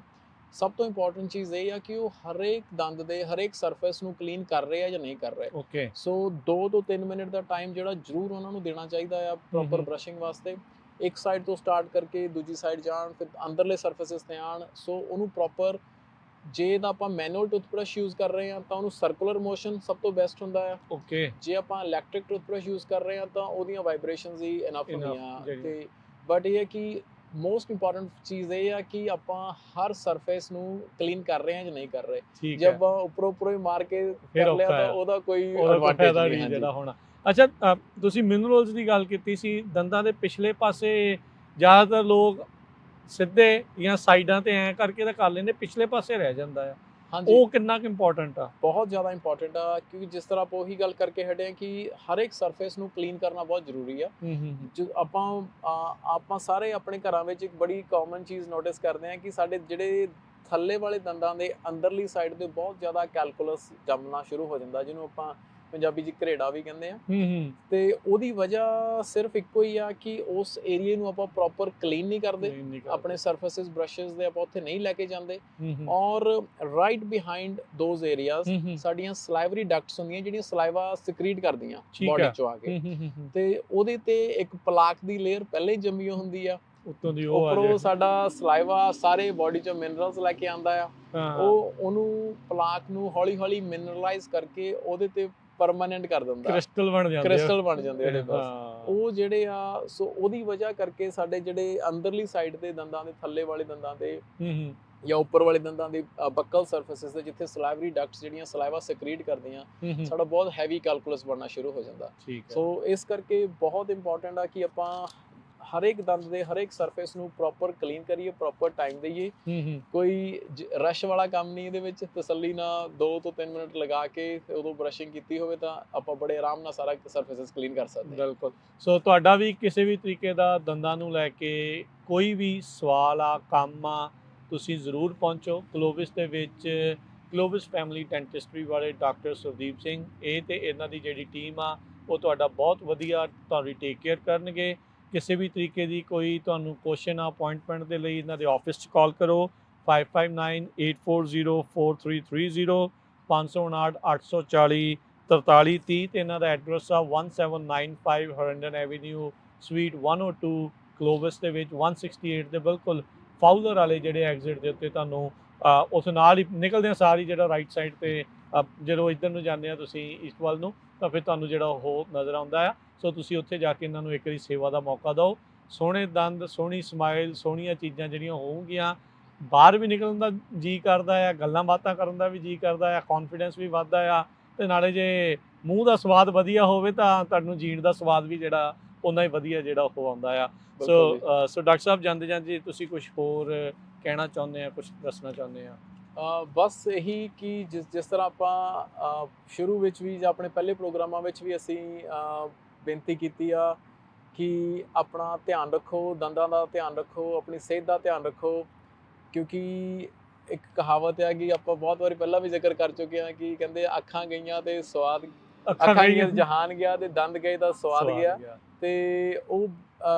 ਸਭ ਤੋਂ ਇੰਪੋਰਟੈਂਟ ਚੀਜ਼ ਇਹ ਆ ਕਿ ਉਹ ਹਰੇਕ ਦੰਦ ਦੇ ਹਰੇਕ ਸਰਫੇਸ ਨੂੰ ਕਲੀਨ ਕਰ ਰਹੇ ਆ ਜਾਂ ਨਹੀਂ ਕਰ ਰਹੇ। ਓਕੇ। ਸੋ 2 ਤੋਂ 3 ਮਿੰਟ ਦਾ ਟਾਈਮ ਜਿਹੜਾ ਜ਼ਰੂਰ ਉਹਨਾਂ ਨੂੰ ਦੇਣਾ ਚਾਹੀਦਾ ਆ ਪ੍ਰੋਪਰ ਬਰਸ਼ਿੰਗ ਵਾਸਤੇ। ਇੱਕ ਸਾਈਡ ਤੋਂ ਸਟਾਰਟ ਕਰਕੇ ਦੂਜੀ ਸਾਈਡ ਜਾਣ, ਫਿਰ ਅੰਦਰਲੇ ਸਰਫੇਸਿਸ ਤੇ ਆਣ। ਸੋ ਉਹਨੂੰ ਪ੍ਰੋਪਰ, ਜੇ ਤਾਂ ਆਪਾਂ ਮੈਨੂਅਲ ਟੂਥਬ੍ਰਸ਼ ਯੂਜ਼ ਕਰ ਰਹੇ ਆ ਤਾਂ ਉਹਨੂੰ ਸਰਕੂਲਰ ਮੋਸ਼ਨ ਸਭ ਤੋਂ ਬੈਸਟ ਹੁੰਦਾ ਆ। ਓਕੇ। ਜੇ ਆਪਾਂ ਇਲੈਕਟ੍ਰਿਕ ਟੂਥਬ੍ਰਸ਼ ਯੂਜ਼ ਕਰ ਰਹੇ ਆ ਤਾਂ ਉਹਦੀਆਂ ਵਾਈਬ੍ਰੇਸ਼ਨਸ ਹੀ ਇਨਫ ਹੁੰਦੀਆਂ। ਤੇ ਬਟ ਇਹ ਹੈ ਕਿ ਮੋਸਟ ਇੰਪੋਰਟੈਂਟ ਚੀਜ਼ ਇਹ ਆ ਕਿ ਆਪਾਂ ਹਰ ਸਰਫੇਸ ਨੂੰ ਕਲੀਨ ਕਰ ਰਹੇ ਹਾਂ ਜਾਂ ਨਹੀਂ ਕਰ ਰਹੇ। ਜੇ ਆਪਾਂ ਉੱਪਰੋਂ ਹੀ ਮਾਰ ਕੇ ਕਰ ਲਿਆ ਤਾਂ ਉਹਦਾ ਕੋਈ ਐਡਵਾਂਟੇਜ ਨਹੀਂ ਜਿਹੜਾ ਹੋਣਾ। ਅੱਛਾ, ਤੁਸੀਂ ਮਿਨਰਲਸ ਦੀ ਗੱਲ ਕੀਤੀ ਸੀ, ਦੰਦਾਂ ਦੇ ਪਿਛਲੇ ਪਾਸੇ ਜ਼ਿਆਦਾਤਰ ਲੋਕ ਸਿੱਧੇ ਜਾਂ ਸਾਈਡਾਂ ਤੇ ਐਂ ਕਰਕੇ ਤਾਂ ਕਰ ਲੈਂਦੇ, ਪਿਛਲੇ ਪਾਸੇ ਰਹਿ ਜਾਂਦਾ ਆ, ਉਹ ਕਿੰਨਾ ਕੁ ਇੰਪੋਰਟੈਂਟ ਆ? ਬਹੁਤ ਜ਼ਿਆਦਾ ਇੰਪੋਰਟੈਂਟ ਆ, ਕਿਉਂਕਿ ਜਿਸ ਤਰ੍ਹਾਂ ਆਪਾਂ ਉਹੀ ਗੱਲ ਕਰਕੇ ਹਟੇ ਆ ਕਿ ਹਰ ਇੱਕ ਸਰਫੇਸ ਨੂੰ ਕਲੀਨ ਕਰਨਾ ਬਹੁਤ ਜ਼ਰੂਰੀ ਆ। ਜੋ ਆਪਾਂ ਸਾਰੇ ਆਪਣੇ ਘਰਾਂ ਵਿੱਚ ਇੱਕ ਬੜੀ ਕਾਮਨ ਚੀਜ਼ ਨੋਟਿਸ ਕਰਦੇ ਆ ਕਿ ਸਾਡੇ ਜਿਹੜੇ ਥੱਲੇ ਵਾਲੇ ਦੰਦਾਂ ਦੇ ਅੰਦਰਲੀ ਸਾਈਡ ਤੇ ਬਹੁਤ ਜ਼ਿਆਦਾ ਕੈਲਕੂਲਸ ਜੰਮਣਾ ਸ਼ੁਰੂ ਹੋ ਜਾਂਦਾ, ਜਿਹਨੂੰ ਆਪਾਂ ਪੰਜਾਬੀ 'ਚ ਘਰੇੜਾ ਵੀ ਕਹਿੰਦੇ ਆ। ਤੇ ਉਹਦੀ ਵਜ੍ਹਾ ਸਿਰਫ ਇੱਕੋ ਹੀ ਆ ਕਿ ਉਸ ਏਰੀਏ ਨੂੰ ਆਪਾਂ ਪ੍ਰੋਪਰ ਕਲੀਨ ਨਹੀਂ ਕਰਦੇ, ਆਪਣੇ ਸਰਫੇਸਿਸ ਬ੍ਰਸ਼ਸ ਦੇ ਆਪਾਂ ਉੱਥੇ ਨਹੀਂ ਲੈ ਕੇ ਜਾਂਦੇ। ਔਰ ਰਾਈਟ ਬਿਹਾਈਂਡ ਦੋਜ਼ ਏਰੀਆਜ਼ ਸਾਡੀਆਂ ਸਲਾਈਵਰੀ ਡਕਟਸ ਹੁੰਦੀਆਂ ਜਿਹੜੀਆਂ ਸਲਾਈਵਾ ਸਿਕਰੀਟ ਕਰਦੀਆਂ ਬਾਡੀ 'ਚੋਂ ਆ ਕੇ, ਤੇ ਉਹਦੇ ਤੇ ਇੱਕ ਪਲਾਕ ਦੀ ਲੇਅਰ ਪਹਿਲੇ ਜੰਮੀ ਹੁੰਦੀ ਆ। ਉੱਪਰੋਂ ਸਾਡਾ ਸਲਾਈਵਾ ਸਾਰੇ ਬਾਡੀ 'ਚੋਂ ਮਿਨਰਲਸ ਲੈ ਕੇ ਆਉਂਦਾ ਆ, ਉਹਨੂੰ ਪਲਾਕ ਨੂੰ ਹੌਲੀ ਹੌਲੀ ਮਿਨਰਲਾਈਜ਼ ਕਰਕੇ ਉਹਦੇ ਤੇ ਪਰਮਾਨੈਂਟ ਕਰ ਦਿੰਦਾ, ਕ੍ਰਿਸਟਲ ਬਣ ਜਾਂਦੇ ਉਹਦੇ ਬਸ। ਉਹ ਜਿਹੜੇ ਆ, ਸੋ ਉਹਦੀ ਵਜ੍ਹਾ ਕਰਕੇ ਸਾਡੇ ਜਿਹੜੇ ਅੰਦਰਲੀ ਸਾਈਡ ਦੇ ਦੰਦਾਂ ਦੇ ਥੱਲੇ ਵਾਲੇ ਦੰਦਾਂ ਦੇ ਜਾਂ ਉੱਪਰ ਵਾਲੇ ਦੰਦਾਂ ਦੇ ਬਕਲ ਸਰਫੇਸਿਸ ਦੇ ਜਿੱਥੇ ਸਲਾਈਵਰੀ ਡਕਟਸ ਜਿਹੜੀਆਂ ਸਲਾਈਵਾ ਸਿਕਰੀਟ ਕਰਦੀਆਂ, ਸਾਡਾ ਬਹੁਤ ਹੈਵੀ ਕੈਲਕੂਲਸ ਬਣਨਾ ਸ਼ੁਰੂ ਹੋ ਜਾਂਦਾ। ਸੋ ਇਸ ਕਰਕੇ ਬਹੁਤ ਇੰਪੋਰਟੈਂਟ ਆ ਕਿ ਆਪਾਂ ਹਰੇਕ ਦੰਦ ਦੇ ਹਰੇਕ ਸਰਫੇਸ ਨੂੰ ਪ੍ਰੋਪਰ ਕਲੀਨ ਕਰੀਏ, ਪ੍ਰੋਪਰ ਟਾਈਮ ਦਈਏ। ਕੋਈ ਰਸ਼ ਵਾਲਾ ਕੰਮ ਨਹੀਂ ਇਹਦੇ ਵਿੱਚ, ਤਸੱਲੀ ਨਾਲ 2 ਤੋਂ 3 ਮਿੰਟ ਲਗਾ ਕੇ ਉਦੋਂ ਬਰਸ਼ਿੰਗ ਕੀਤੀ ਹੋਵੇ ਤਾਂ ਆਪਾਂ ਬੜੇ ਆਰਾਮ ਨਾਲ ਸਾਰਾ ਸਰਫੇਸਿਸ ਕਲੀਨ ਕਰ ਸਕਦੇ ਹਾਂ। ਬਿਲਕੁਲ। ਸੋ ਤੁਹਾਡਾ ਵੀ ਕਿਸੇ ਵੀ ਤਰੀਕੇ ਦਾ ਦੰਦਾਂ ਨੂੰ ਲੈ ਕੇ ਕੋਈ ਵੀ ਸਵਾਲ ਆ, ਕੰਮ ਆ, ਤੁਸੀਂ ਜ਼ਰੂਰ ਪਹੁੰਚੋ ਗਲੋਬਿਸ ਦੇ ਵਿੱਚ। ਗਲੋਬਿਸ ਫੈਮਿਲੀ ਡੈਂਟਿਸਟਰੀ ਵਾਲੇ ਡਾਕਟਰ ਸੁਰਦੀਪ ਸਿੰਘ, ਇਹ ਤੇ ਇਹਨਾਂ ਦੀ ਜਿਹੜੀ ਟੀਮ ਆ ਉਹ ਤੁਹਾਡਾ ਬਹੁਤ ਵਧੀਆ ਤੁਹਾਡੀ ਟੇਕ ਕੇਅਰ ਕਰਨਗੇ। ਕਿਸੇ ਵੀ ਤਰੀਕੇ ਦੀ ਕੋਈ ਤੁਹਾਨੂੰ ਕੁਐਸਚਨ ਆ ਅਪੁਆਇੰਟਮੈਂਟ ਦੇ ਲਈ ਇਹਨਾਂ ਦੇ ਆਫਿਸ 'ਚ ਕਾਲ ਕਰੋ 5598404330 559 840 4330 ਤੇ ਇਹਨਾਂ ਦਾ ਐਡਰੈਸ ਆ 1795 ਹਰੰਡਨ ਐਵੀਨਿਊ ਸਵੀਟ 102 ਗਲੋਬਸ ਦੇ ਵਿੱਚ 168 ਦੇ ਬਿਲਕੁਲ ਫਾਊਲਰ ਵਾਲੇ ਜਿਹੜੇ ਐਗਜ਼ਿਟ ਦੇ ਉੱਤੇ ਤੁਹਾਨੂੰ ਉਸ ਨਾਲ ਹੀ ਨਿਕਲਦੇ ਸਾਰੀ ਜਿਹੜਾ ਰਾਈਟ ਸਾਈਡ ਤੇ ਜਦੋਂ ਇੱਧਰ ਨੂੰ ਜਾਂਦੇ ਆ ਤੁਸੀਂ ਈਸਟ ਵੱਲ ਨੂੰ ਤਾਂ ਫਿਰ ਤੁਹਾਨੂੰ ਜਿਹੜਾ ਉਹ ਨਜ਼ਰ ਆਉਂਦਾ ਆ। ਸੋ ਤੁਸੀਂ ਉੱਥੇ ਜਾ ਕੇ ਇਹਨਾਂ ਨੂੰ ਇੱਕ ਵਾਰੀ ਸੇਵਾ ਦਾ ਮੌਕਾ ਦਿਓ। ਸੋਹਣੇ ਦੰਦ, ਸੋਹਣੀ ਸਮਾਈਲ, ਸੋਹਣੀਆਂ ਚੀਜ਼ਾਂ ਜਿਹੜੀਆਂ ਹੋਣਗੀਆਂ, ਬਾਹਰ ਵੀ ਨਿਕਲਣ ਦਾ ਜੀ ਕਰਦਾ ਆ, ਗੱਲਾਂ ਬਾਤਾਂ ਕਰਨ ਦਾ ਵੀ ਜੀ ਕਰਦਾ ਆ, ਕੌਨਫੀਡੈਂਸ ਵੀ ਵੱਧਦਾ ਆ, ਤੇ ਨਾਲੇ ਜੇ ਮੂੰਹ ਦਾ ਸਵਾਦ ਵਧੀਆ ਹੋਵੇ ਤਾਂ ਤੁਹਾਨੂੰ ਜੀਣ ਦਾ ਸਵਾਦ ਵੀ ਜਿਹੜਾ ਉਨਾ ਹੀ ਵਧੀਆ ਜਿਹੜਾ ਉਹ ਆਉਂਦਾ ਆ। ਬਿਲਕੁਲ ਜੀ। ਸੋ ਡਾਕਟਰ ਸਾਹਿਬ ਜਾਂਦੇ ਜਾਂਦੇ ਤੁਸੀਂ ਕੁਝ ਹੋਰ ਕਹਿਣਾ ਚਾਹੁੰਦੇ ਆ, ਕੁਝ ਦੱਸਣਾ ਚਾਹੁੰਦੇ ਆ? ਬਸ ਇਹੀ ਕਿ ਜਿਸ ਤਰ੍ਹਾਂ ਆਪਾਂ ਸ਼ੁਰੂ ਵਿੱਚ ਵੀ ਜਾਂ ਆਪਣੇ ਪਹਿਲੇ ਪ੍ਰੋਗਰਾਮਾਂ ਵਿੱਚ ਵੀ ਅਸੀਂ ਬੇਨਤੀ ਕੀਤੀ ਆ ਕਿ ਆਪਣਾ ਧਿਆਨ ਰੱਖੋ, ਦੰਦਾਂ ਦਾ ਧਿਆਨ ਰੱਖੋ, ਆਪਣੀ ਸਿਹਤ ਦਾ ਧਿਆਨ ਰੱਖੋ, ਕਿਉਂਕਿ ਇੱਕ ਕਹਾਵਤ ਹੈ ਕਿ ਆਪਾਂ ਬਹੁਤ ਵਾਰੀ ਪਹਿਲਾਂ ਵੀ ਜ਼ਿਕਰ ਕਰ ਚੁੱਕੇ ਹਾਂ ਕਿ ਕਹਿੰਦੇ ਅੱਖਾਂ ਗਈਆਂ ਤੇ ਸਵਾਦ, ਅੱਖਾਂ ਗਈਆਂ ਤੇ ਜਹਾਨ ਗਿਆ ਤੇ ਦੰਦ ਗਏ ਤਾਂ ਸਵਾਦ ਗਿਆ। ਤੇ ਉਹ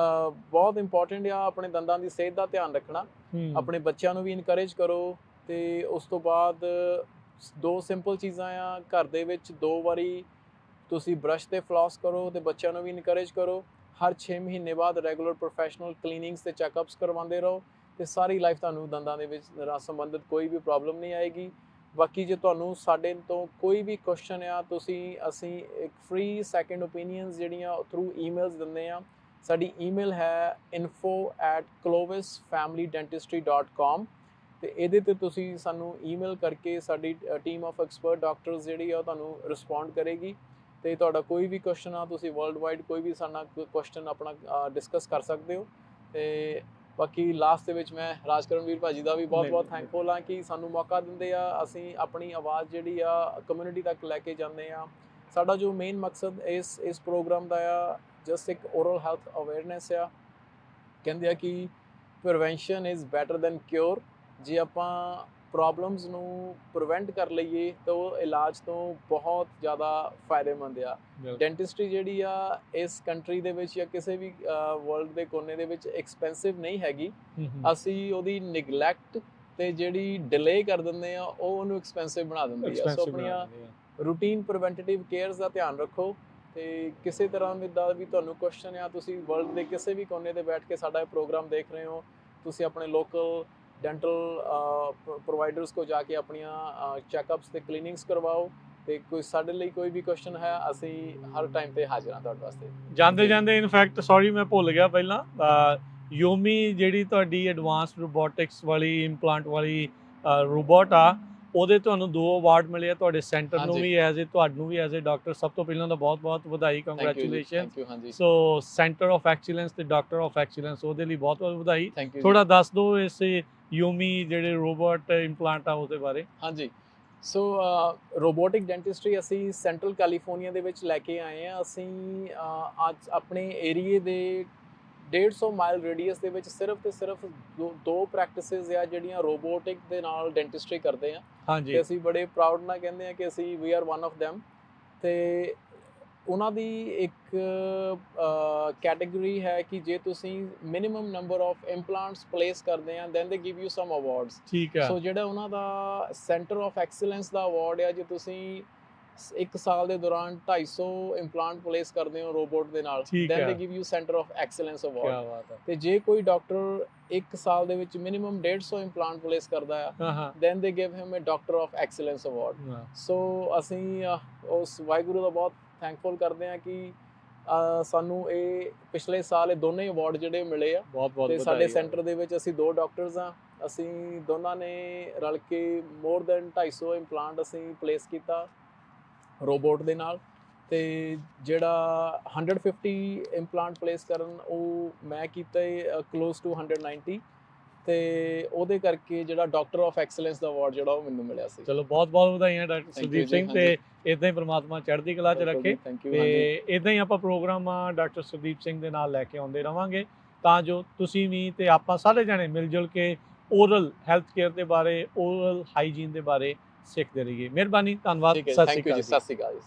ਬਹੁਤ ਇੰਪੋਰਟੈਂਟ ਆ ਆਪਣੇ ਦੰਦਾਂ ਦੀ ਸਿਹਤ ਦਾ ਧਿਆਨ ਰੱਖਣਾ। ਆਪਣੇ ਬੱਚਿਆਂ ਨੂੰ ਵੀ ਇਨਕਰੇਜ ਕਰੋ। ਤੇ ਉਸ ਤੋਂ ਬਾਅਦ 2 ਸਿੰਪਲ ਚੀਜ਼ਾਂ ਆ, ਘਰ ਦੇ ਵਿੱਚ 2 ਵਾਰੀ ਤੁਸੀਂ ਬ੍ਰਸ਼ ਤੇ ਫਲੌਸ ਕਰੋ ਤੇ ਬੱਚਿਆਂ ਨੂੰ ਵੀ ਇਨਕਰੇਜ ਕਰੋ। ਹਰ 6 ਮਹੀਨੇ ਬਾਅਦ ਰੈਗੂਲਰ ਪ੍ਰੋਫੈਸ਼ਨਲ ਕਲੀਨਿੰਗਸ ਤੇ ਚੈੱਕਅਪਸ ਕਰਵਾਉਂਦੇ ਰਹੋ ਤੇ ਸਾਰੀ ਲਾਈਫ ਤੁਹਾਨੂੰ ਦੰਦਾਂ ਦੇ ਵਿੱਚ ਨਾਲ ਸੰਬੰਧਿਤ ਕੋਈ ਵੀ ਪ੍ਰੋਬਲਮ ਨਹੀਂ ਆਏਗੀ। ਬਾਕੀ ਜੇ ਤੁਹਾਨੂੰ ਸਾਡੇ ਤੋਂ ਕੋਈ ਵੀ ਕੁਐਸਚਨ ਆ, ਅਸੀਂ ਇੱਕ ਫ੍ਰੀ ਸੈਕੰਡ ਓਪੀਨੀਅਨਸ ਜਿਹੜੀਆਂ ਥਰੂ ਈਮੇਲਸ ਦਿੰਦੇ ਆ। ਸਾਡੀ ਈਮੇਲ ਹੈ info@clovisfamilydentistry.com ਤੇ ਇਹਦੇ ਤੇ ਤੁਸੀਂ ਸਾਨੂੰ ਈਮੇਲ ਕਰਕੇ ਸਾਡੀ ਟੀਮ ਆਫ ਐਕਸਪਰਟ ਡਾਕਟਰਸ ਜਿਹੜੀ ਆ ਉਹ ਤੁਹਾਨੂੰ ਰਿਸਪੌਂਡ ਕਰੇਗੀ। ਤੇ ਤੁਹਾਡਾ ਕੋਈ ਵੀ ਕੁਐਸਚਨ ਆ, ਤੁਸੀਂ ਵਰਲਡ ਵਾਈਡ ਕੋਈ ਵੀ ਸਾਡਾ ਕੁਐਸਚਨ ਆਪਣਾ ਡਿਸਕਸ ਕਰ ਸਕਦੇ ਹੋ। ਤੇ ਬਾਕੀ ਲਾਸਟ ਦੇ ਵਿੱਚ ਮੈਂ ਰਾਜਕਰਨਵੀਰ ਭਾਜੀ ਦਾ ਵੀ ਬਹੁਤ ਥੈਂਕਫੁਲ ਹਾਂ ਕਿ ਸਾਨੂੰ ਮੌਕਾ ਦਿੰਦੇ ਆ, ਅਸੀਂ ਆਪਣੀ ਆਵਾਜ਼ ਜਿਹੜੀ ਆ ਕਮਿਊਨਿਟੀ ਤੱਕ ਲੈ ਕੇ ਜਾਂਦੇ ਆ। ਸਾਡਾ ਜੋ ਮੇਨ ਮਕਸਦ ਇਸ ਪ੍ਰੋਗਰਾਮ ਦਾ ਆ ਜਸਟ ਇੱਕ ਓਰਲ ਹੈਲਥ ਅਵੇਅਰਨੈਸ ਆ। ਕਹਿੰਦੇ ਆ ਕਿ prevention is better than cure. ਜੇ ਆਪਾਂ ਪ੍ਰੋਬਲਮਸ ਨੂੰ ਪ੍ਰੀਵੈਂਟ ਕਰ ਲਈਏ ਤਾਂ ਉਹ ਇਲਾਜ ਤੋਂ ਬਹੁਤ ਜ਼ਿਆਦਾ ਫਾਇਦੇਮੰਦ ਆ। ਡੈਂਟਿਸਟਰੀ ਜਿਹੜੀ ਆ ਇਸ ਕੰਟਰੀ ਦੇ ਵਿੱਚ ਜਾਂ ਕਿਸੇ ਵੀ ਵਰਲਡ ਦੇ ਕੋਨੇ ਦੇ ਵਿੱਚ ਐਕਸਪੈਂਸਿਵ ਨਹੀਂ ਹੈਗੀ। ਅਸੀਂ ਉਹਦੀ ਨਿਗਲੈਕਟ ਤੇ ਜਿਹੜੀ ਡਿਲੇ ਕਰ ਦਿੰਦੇ ਆ ਉਹ ਉਹਨੂੰ ਐਕਸਪੈਂਸਿਵ ਬਣਾ ਦਿੰਦੀ ਆ। ਸੋ ਆਪਣੀਆਂ ਰੂਟੀਨ ਪ੍ਰੀਵੈਂਟਿਵ ਕੇਅਰਸ ਦਾ ਧਿਆਨ ਰੱਖੋ। ਤੇ ਕਿਸੇ ਤਰ੍ਹਾਂ ਦਾ ਵੀ ਤੁਹਾਨੂੰ ਕੁਐਸਚਨ ਆ, ਤੁਸੀਂ ਵਰਲਡ ਦੇ ਕਿਸੇ ਵੀ ਕੋਨੇ ਤੇ ਬੈਠ ਕੇ ਸਾਡਾ ਇਹ ਪ੍ਰੋਗਰਾਮ ਦੇਖ ਰਹੇ ਹੋ, ਤੁਸੀਂ ਆਪਣੇ ਲੋਕਲ ਡੈਂਟਲ ਪ੍ਰੋਵਾਈਡਰਸ ਕੋ ਜਾ ਕੇ ਆਪਣੀਆਂ ਚੈੱਕਅਪਸ ਤੇ ਕਲੀਨਿੰਗਸ ਕਰਵਾਓ। ਤੇ ਕੋਈ ਸਾਡੇ ਲਈ ਕੋਈ ਵੀ ਕੁਐਸਚਨ ਹੈ, ਅਸੀਂ ਹਰ ਟਾਈਮ ਤੇ ਹਾਜ਼ਰ ਹਾਂ ਤੁਹਾਡੇ ਵਾਸਤੇ। ਜਾਂਦੇ ਇਨਫੈਕਟ ਸੌਰੀ ਮੈਂ ਭੁੱਲ ਗਿਆ ਪਹਿਲਾਂ, ਯੂਮੀ ਜਿਹੜੀ ਤੁਹਾਡੀ ਐਡਵਾਂਸਡ ਰੋਬੋਟਿਕਸ ਵਾਲੀ ਇੰਪਲਾਂਟ ਵਾਲੀ ਰੋਬੋਟ ਆ, ਉਹਦੇ ਤੁਹਾਨੂੰ 2 ਅਵਾਰਡ ਮਿਲੇ ਆ ਤੁਹਾਡੇ ਸੈਂਟਰ ਨੂੰ ਵੀ ਤੁਹਾਨੂੰ ਵੀ ਐਜ਼ ਏ ਡਾਕਟਰ। ਸਭ ਤੋਂ ਪਹਿਲਾਂ ਤਾਂ ਬਹੁਤ ਵਧਾਈ, congratulation. So centre of excellence ਤੇ ਡਾਕਟਰ ਆਫ ਐਕਸੀਲੈਂਸ ਉਹਦੇ ਲਈ ਬਹੁਤ ਵਧਾਈ। ਥੋੜਾ ਦੱਸ ਦਿਓ ਇਸ ਯੂਮੀ ਜਿਹੜੇ ਰੋਬੋਟ ਇੰਪਲਾਂਟ ਆ ਉਹਦੇ ਬਾਰੇ। ਹਾਂਜੀ, ਸੋ ਰੋਬੋਟਿਕ ਡੈਂਟਿਸਟਰੀ ਅਸੀਂ ਸੈਂਟਰਲ ਕੈਲੀਫੋਰਨੀਆ ਦੇ ਵਿੱਚ ਲੈ ਕੇ ਆਏ ਹਾਂ। ਅਸੀਂ ਅੱਜ ਆਪਣੇ ਏਰੀਏ ਦੇ 150 ਮਾਈਲ ਰੇਡੀਅਸ ਦੇ ਵਿੱਚ ਸਿਰਫ ਤੇ ਸਿਰਫ 2 ਪ੍ਰੈਕਟਿਸਿਸ ਆ ਜਿਹੜੀਆਂ ਰੋਬੋਟਿਕ ਦੇ ਨਾਲ ਡੈਂਟਿਸਟਰੀ ਕਰਦੇ ਆ। ਤੇ ਅਸੀਂ ਬੜੇ ਪ੍ਰਾਊਡ ਨਾਲ ਕਹਿੰਦੇ ਆ ਕਿ ਅਸੀਂ we are one of them। ਤੇ ਉਹਨਾਂ ਦੀ ਇੱਕ ਕੈਟੇਗਰੀ ਹੈ ਕਿ ਜੇ ਤੁਸੀਂ ਮਿਨੀਮਮ ਨੰਬਰ ਆਫ ਇੰਪਲਾਂਟਸ ਪਲੇਸ ਕਰਦੇ ਆ then they give you sum awards. ਠੀਕ ਹੈ। ਸੋ ਜਿਹੜਾ ਉਹਨਾਂ ਦਾ ਸੈਂਟਰ ਆਫ ਐਕਸੀਲੈਂਸ ਦਾ ਅਵਾਰਡ ਆ, ਜੇ ਤੁਸੀਂ 1 ਸਾਲ ਦੇ ਦੌਰਾਨ 250 ਇੰਪਲਾਂਟ ਪਲੇਸ ਕਰਦੇ ਹੋ ਰੋਬੋਟ ਦੇ ਨਾਲ, then they give you centre of excellence award. ਤੇ ਜੇ ਕੋਈ ਡਾਕਟਰ 1 ਸਾਲ ਦੇ ਵਿੱਚ ਮਿਨੀਮਮ 150 ਇੰਪਲਾਂਟ ਪਲੇਸ ਕਰਦਾ ਆ, then they give him a doctor of excellence award. So ਅਸੀਂ ਉਸ ਵਾਹਿਗੁਰੂ ਦਾ ਬਹੁਤ ਥੈਂਕਫੁਲ ਕਰਦੇ ਹਾਂ ਕਿ ਸਾਨੂੰ ਇਹ ਪਿਛਲੇ ਸਾਲ ਇਹ ਦੋਨੇ ਅਵਾਰਡ ਜਿਹੜੇ ਮਿਲੇ ਆ। ਤੇ ਸਾਡੇ ਸੈਂਟਰ ਦੇ ਵਿੱਚ ਅਸੀਂ 2 ਡਾਕਟਰਸ ਆ, ਅਸੀਂ ਦੋਨਾਂ ਨੇ ਰਲ ਕੇ ਮੋਰ ਦੈਨ 250 ਇੰਪਲਾਂਟ ਅਸੀਂ ਪਲੇਸ ਕੀਤਾ ਰੋਬੋਟ ਦੇ ਨਾਲ। ਤੇ ਜਿਹੜਾ 150 ਇੰਪਲਾਂਟ ਪਲੇਸ ਕਰਨ ਉਹ ਮੈਂ ਕੀਤਾ ਕਲੋਜ਼ ਟੂ 190। ਤੇ ਉਹਦੇ ਕਰਕੇ ਜਿਹੜਾ ਡਾਕਟਰ ਆਫ ਐਕਸੀਲੈਂਸ ਦਾ ਅਵਾਰਡ ਜਿਹੜਾ ਉਹ ਮੈਨੂੰ ਮਿਲਿਆ ਸੀ। ਚਲੋ ਬਹੁਤ ਵਧਾਈਆਂ ਡਾਕਟਰ ਸੁਦੀਪ ਸਿੰਘ। ਤੇ ਇਦਾਂ ਹੀ ਪ੍ਰਮਾਤਮਾ ਚੜ੍ਹਦੀ ਕਲਾ 'ਚ ਰੱਖੇ। ਤੇ ਇਦਾਂ ਹੀ ਆਪਾਂ ਪ੍ਰੋਗਰਾਮ ਡਾਕਟਰ ਸੁਦੀਪ ਸਿੰਘ ਦੇ ਨਾਲ ਲੈ ਕੇ ਆਉਂਦੇ ਰਵਾਂਗੇ ਤਾਂ ਜੋ ਤੁਸੀਂ ਵੀ ਤੇ ਆਪਾਂ ਸਾਰੇ ਜਣੇ ਮਿਲ ਜੁਲ ਕੇ ਓਰਲ ਹੈਲਥ ਕੇਅਰ ਦੇ ਬਾਰੇ, ਓਰਲ ਹਾਈਜੀਨ ਦੇ ਬਾਰੇ ਸਿੱਖਦੇ ਰਹੀਏ। ਮਿਹਰਬਾਨੀ, ਧੰਨਵਾਦ, ਸਤਿ ਸ਼੍ਰੀ ਅਕਾਲ।